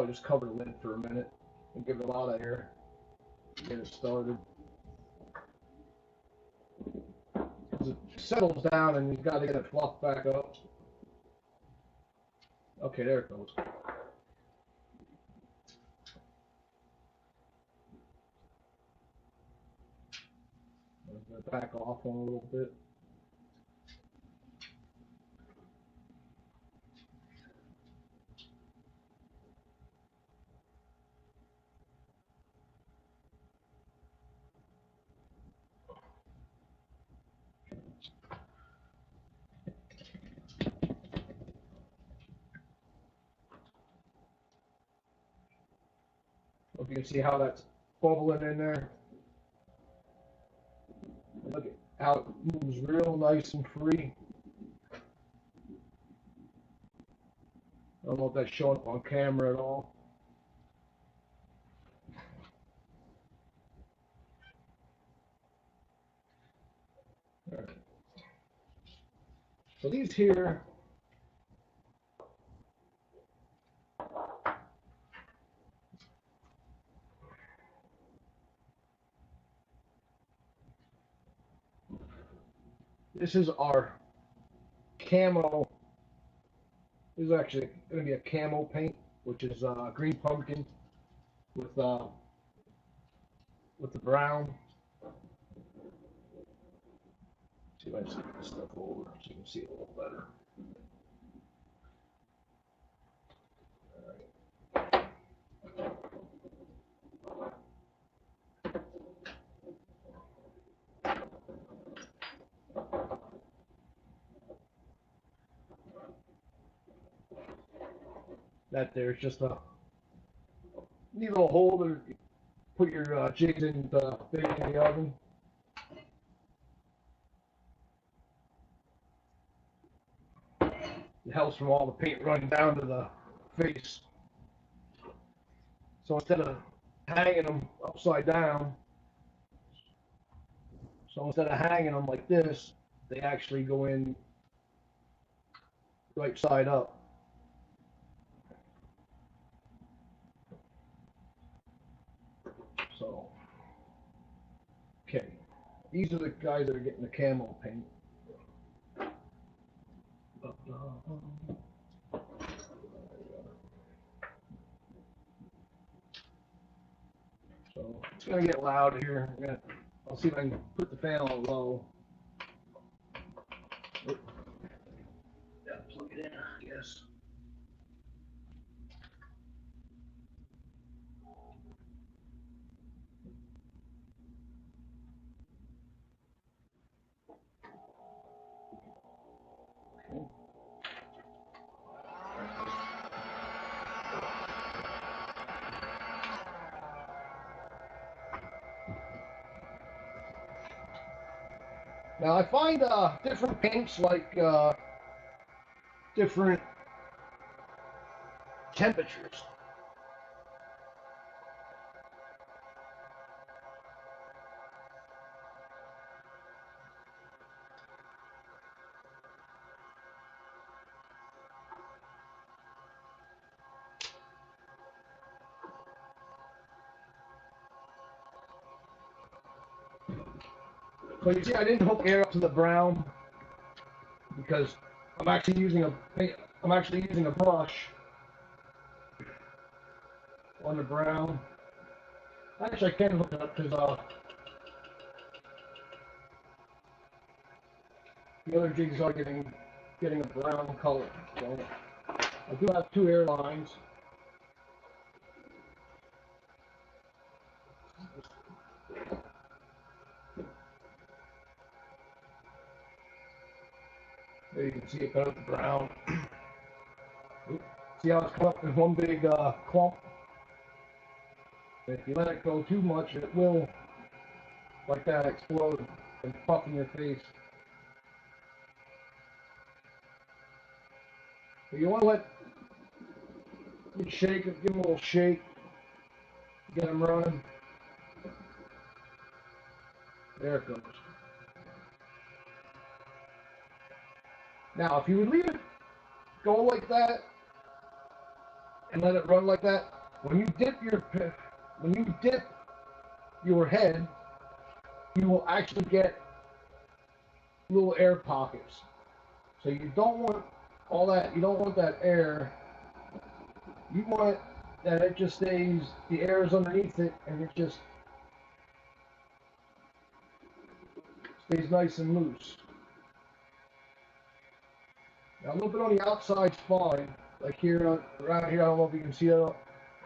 Just cover the lid for a minute and give it a lot of air to get it started. As it settles down and you've got to get it fluffed back up. Okay, there it goes. I'm going to back off on a little bit. Hope you can see how that's bubbling in there. Look at how it moves real nice and free. I don't know if that's showing up on camera at all. All right. So these here, this is our camo. This is actually going to be a camo paint, which is green pumpkin with with the brown. See if I can get this stuff over so you can see it a little better. That there's just a neat little hole to put your jigs in the bake in the oven. It helps from all the paint running down to the face. So instead of hanging them upside down, like this, they actually go in right side up. So, okay, these are the guys that are getting the camo paint. So it's gonna get loud here. I'll see if I can put the fan on low. Yeah, plug it in, I guess. Now I find different paints like different temperatures. So you see, I didn't hook air up to the brown because I'm actually using a brush on the brown. Actually, I can hook it up because the other jigs are getting a brown color. So I do have two air lines. There you can see it better with the brown. See how it's come up in one big clump? If you let it go too much, it will, like that, explode and puff in your face. But you want to let it shake it, give them a little shake, get them running. There it goes. Now, if you would leave it go like that and let it run like that, when you dip your head, you will actually get little air pockets. So you don't want all that. You don't want that air. You want that it just stays. The air is underneath it, and it just stays nice and loose. Now a little bit on the outside's fine. Like here, around here, I don't know if you can see it.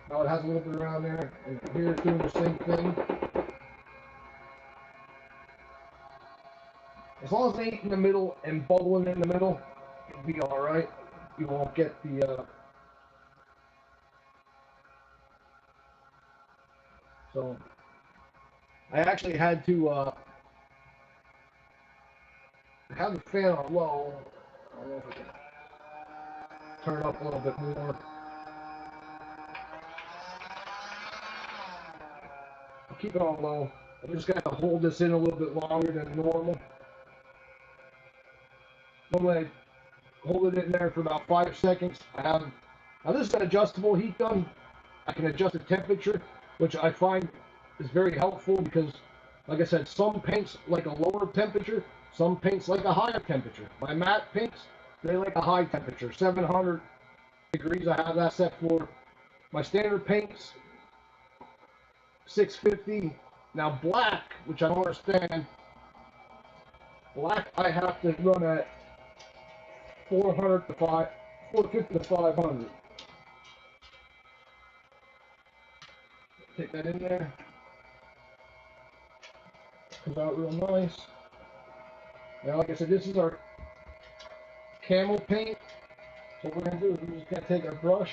Now it has a little bit around there, and here it's doing the same thing. As long as it ain't in the middle and bubbling in the middle, it'll be all right. You won't get the. So I actually had to have the fan on low. I don't know if I can turn it up a little bit more. I'll keep it on low. I'm just going to hold this in a little bit longer than normal. Normally I hold it in there for about 5 seconds. Now this is an adjustable heat gun. I can adjust the temperature, which I find is very helpful because, like I said, some paints like a lower temperature, some paints like a higher temperature. My matte paints, they like a high temperature, 700 degrees. I have that set for. My standard paints, 650 Now black, which I don't understand, black I have to run at 400 to 450 to 500. Take that in there. Comes out real nice. Now, like I said, this is our camel paint. So what we're going to do is we're just going to take our brush.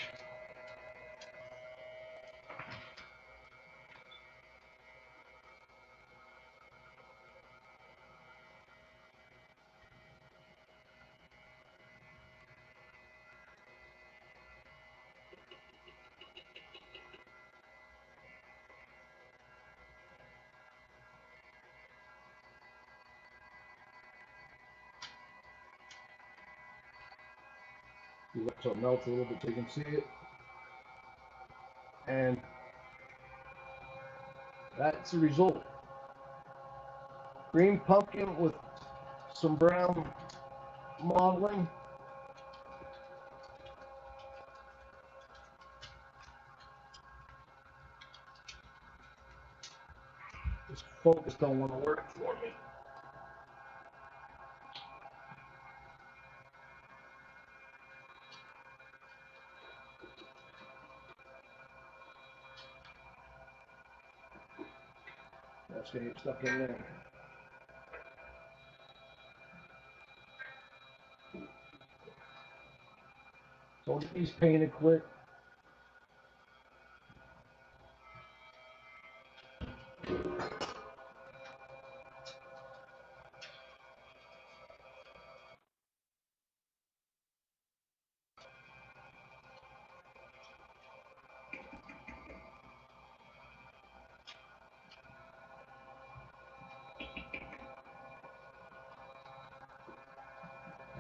You let it melt a little bit so you can see it. And that's the result. Green pumpkin with some brown modeling. This focus don't want to work for me. That's going to get stuck in there. So I'll get these painted quick.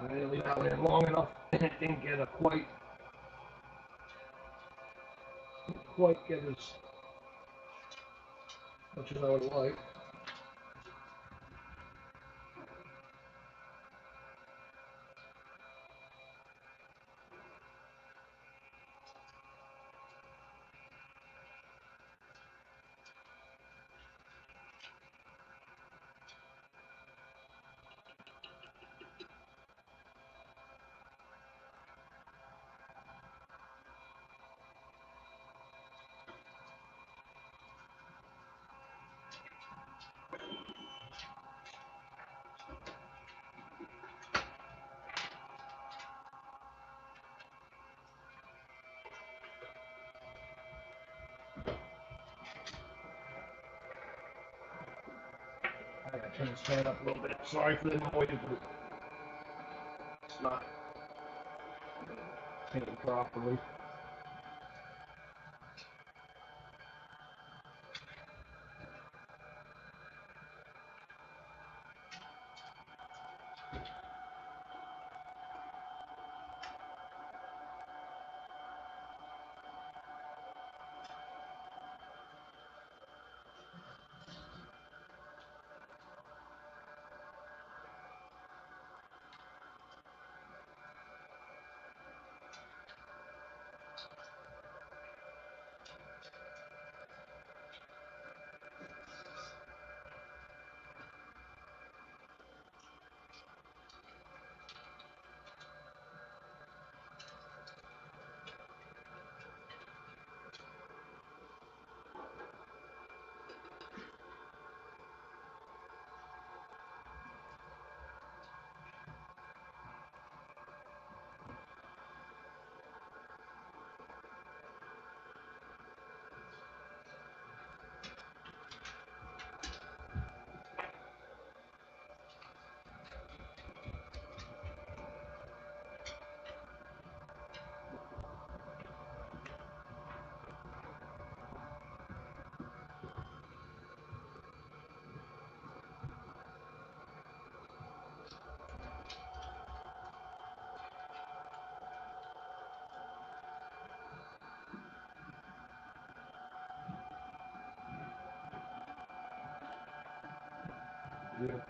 I didn't leave that one in long enough, and it didn't get quite get as much as I would like. I gotta turn this fan up a little bit. Sorry for the noise, but it's not painted properly. Beautiful.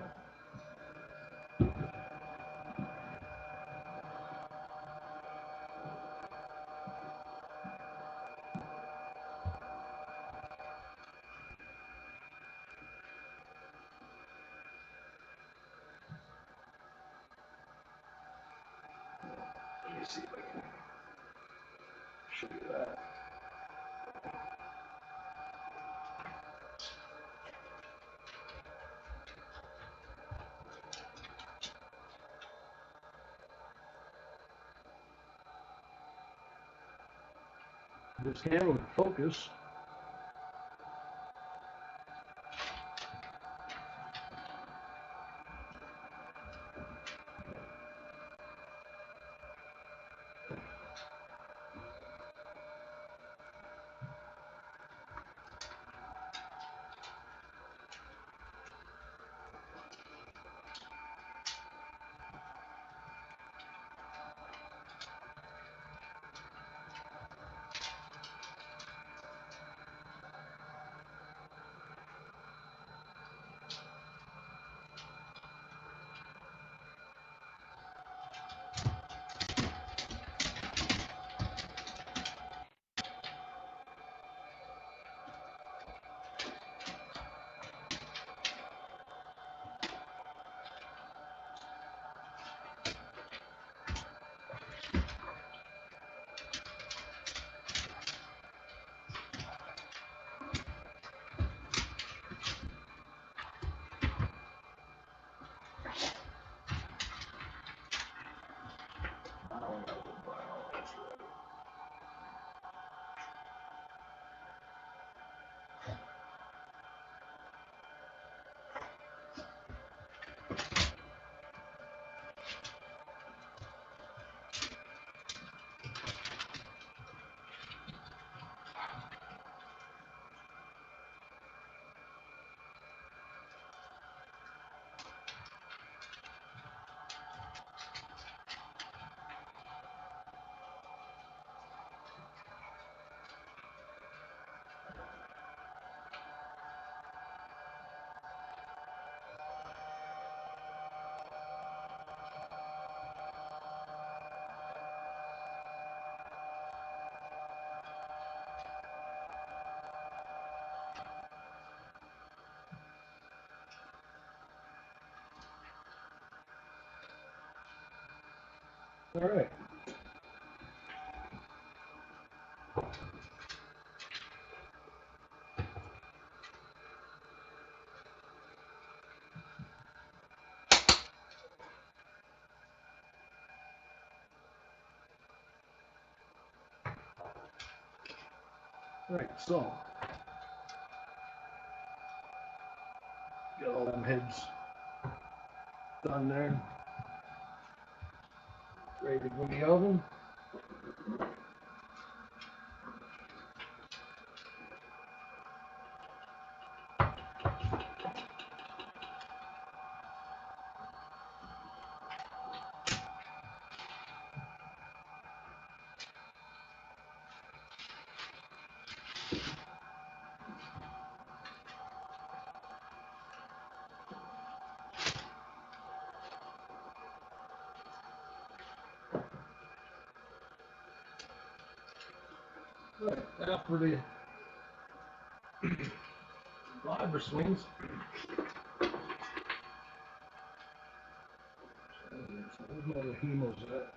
see if I can show you that. This camera would focus. All right. Right, so get all them heads done there. Ready to go in the oven. Right, after the driver swings, there's no other hemos yet.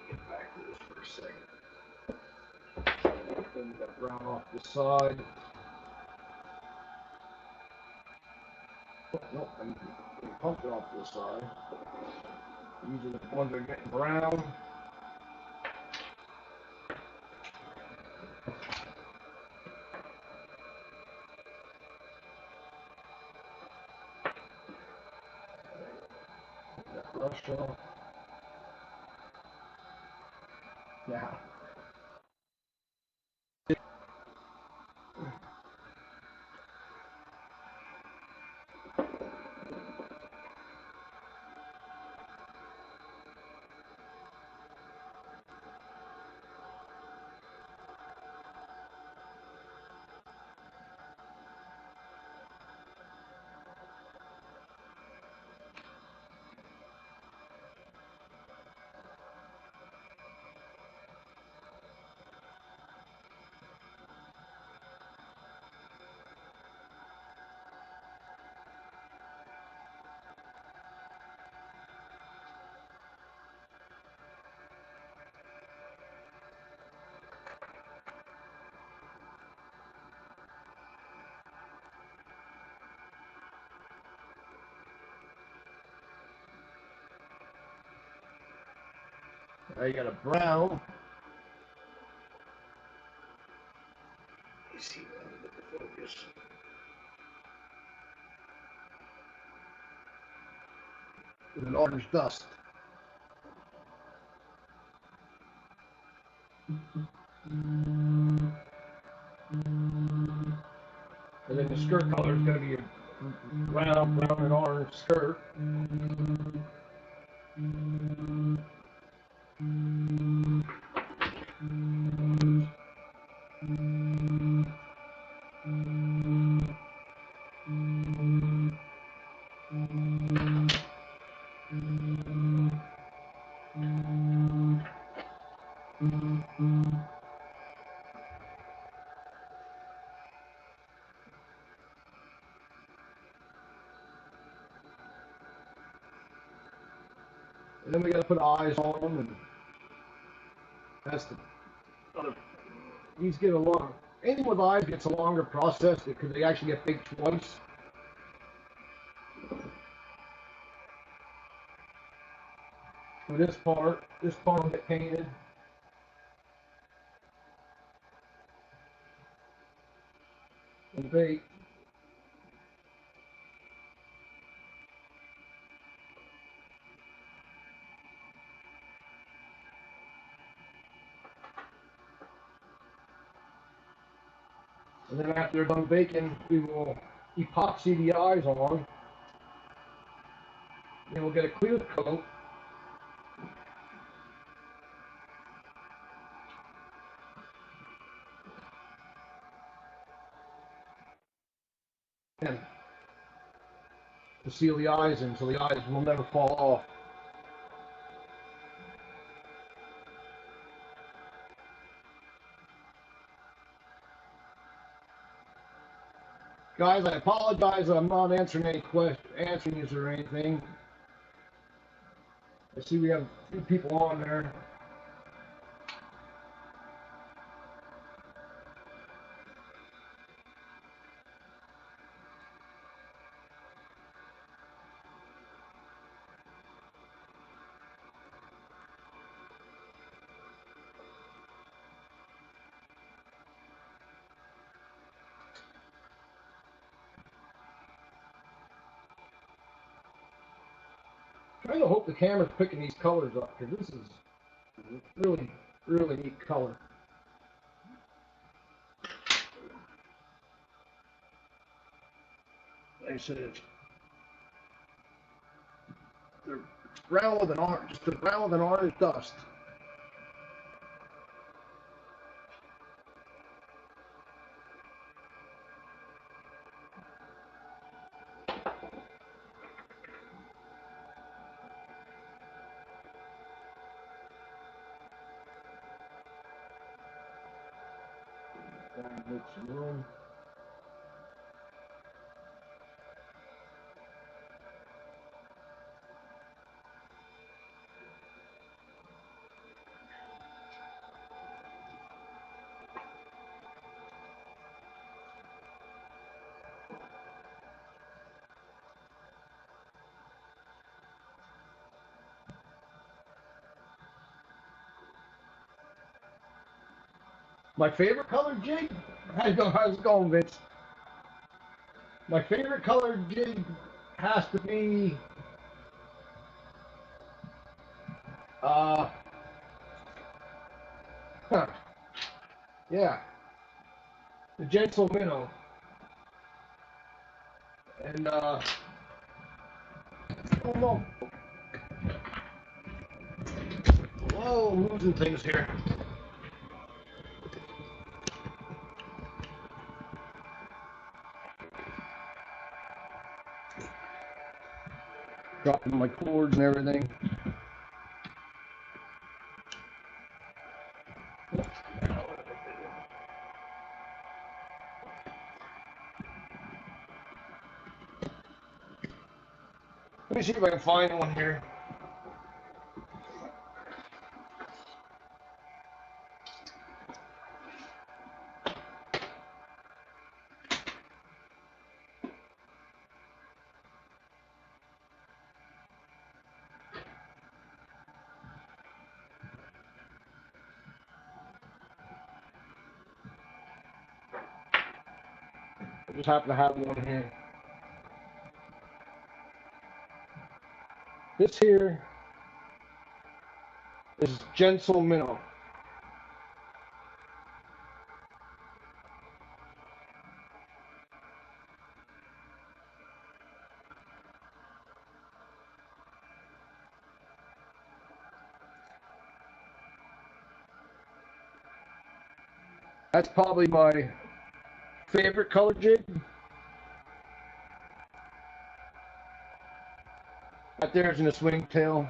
Get back to this for a second. Then we got brown off the side. Oh, nope, I'm pumped it off to the side. These are the ones that are getting brown. That brush off. Now, I got a brown. Let me see if I can get the focus. With an orange dust. And then the skirt color is going to be a brown and orange skirt. And then we got to put eyes on them, and that's the other. These get a long. Anything with eyes gets a longer process because they actually get baked twice. For this part will get painted. And baked. And then after they're done baking, we will epoxy the eyes on. Then we'll get a clear coat. And to seal the eyes in so the eyes will never fall off. Guys, I apologize that I'm not answering any questions, answering these or anything. I see we have a few people on there. I kind of hope the camera's picking these colors up because this is really, really neat color. Like I said, it's brown with an orange, just a brown with an orange dust. Make some room. My favorite color jig? How's it going, Vince? My favorite color jig has to be uh huh, yeah, the gentle minnow. And oh no. Whoa, I'm losing things here. Dropping my cords and everything. Let me see if I can find one here. just happen to have one here. This here is Gentle Minnow. That's probably my favorite color jig. Right there's in the swing tail,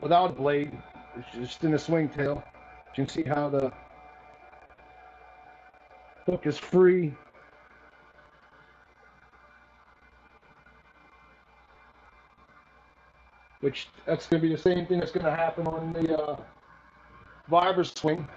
without a blade. It's just in the swing tail. You can see how the hook is free. Which that's going to be the same thing that's going to happen on the Vibra swing.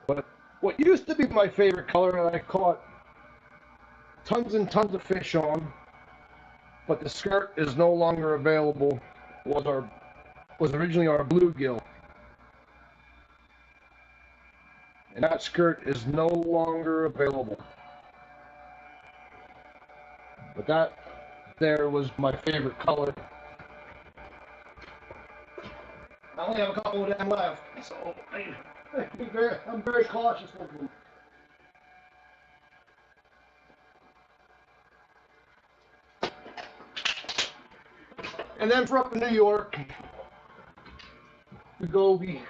But what used to be my favorite color that I caught tons and tons of fish on, but the skirt is no longer available, was originally our bluegill. And that skirt is no longer available. But that there was my favorite color. I only have a couple of them left, so I'm very cautious with them. And then for up in New York, the goby,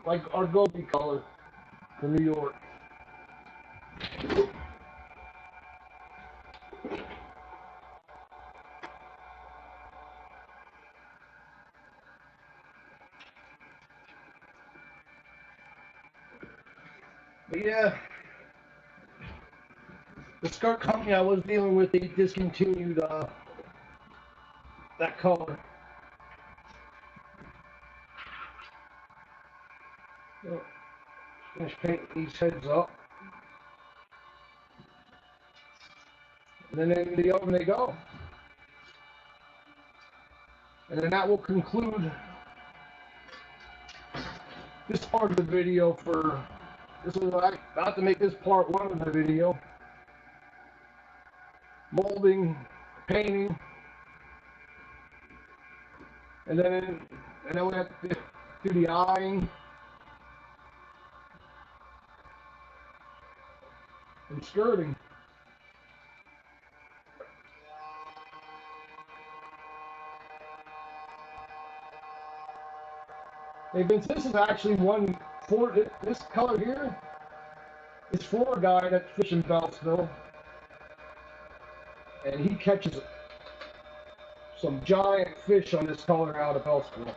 like our goby color for New York. But yeah, the skirt company I was dealing with, they discontinued that color. So, finish painting these heads up. And then in the oven they go. And then that will conclude this part of the video for this is about to make this part one of the video. Molding, painting, and then we have to do the eyeing and skirting. Hey Vince, this is actually one for this color here is for a guy that's fishing Beltsville, and he catches some giant fish on this color out of Beltsville.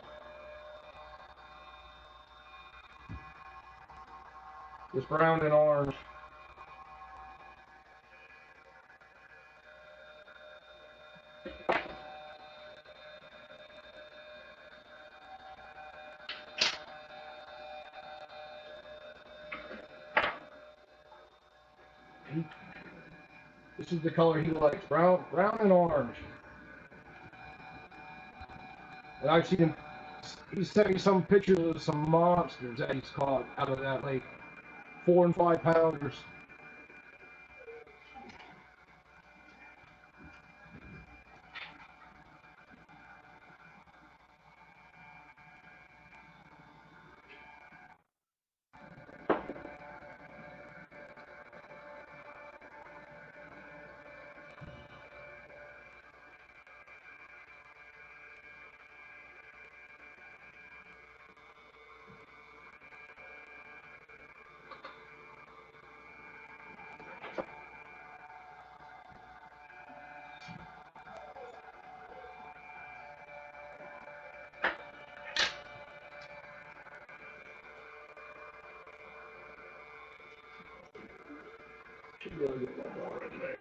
This brown and orange. This is the color he likes, brown and orange. And I've seen him, he sent me some pictures of some monsters that he's caught out of that lake. 4 and 5 pounders. Should be able to get one more in there.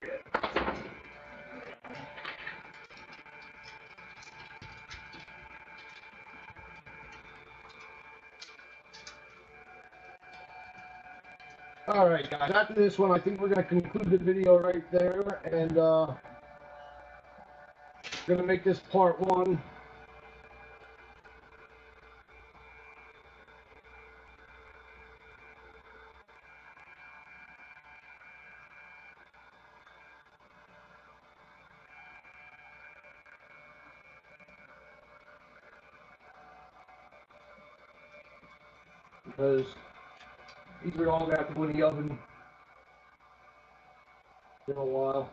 Alright guys, after this one I think we're going to conclude the video right there, and going to make this part one. Because these are all going to have to go in the oven in a while.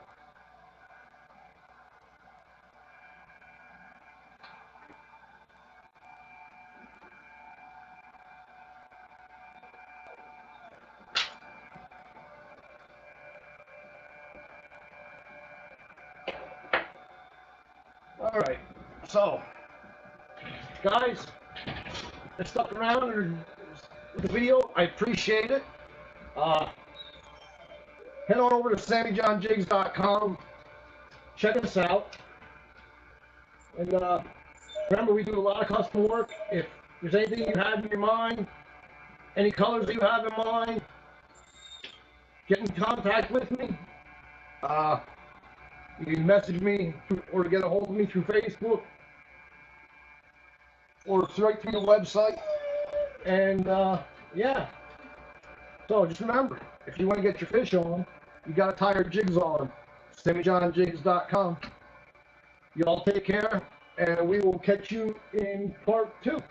Alright, so guys, that stuck around with the video, I appreciate it. Head on over to SammyJohnJigs.com, check us out, and remember, we do a lot of custom work. If there's anything you have in your mind, any colors you have in mind, get in contact with me. You can message me or get a hold of me through Facebook or right through the website. And yeah, so just remember, if you want to get your fish on, you got to tie your jigs on. SammyJohnJigs.com. You all take care, and we will catch you in part 2.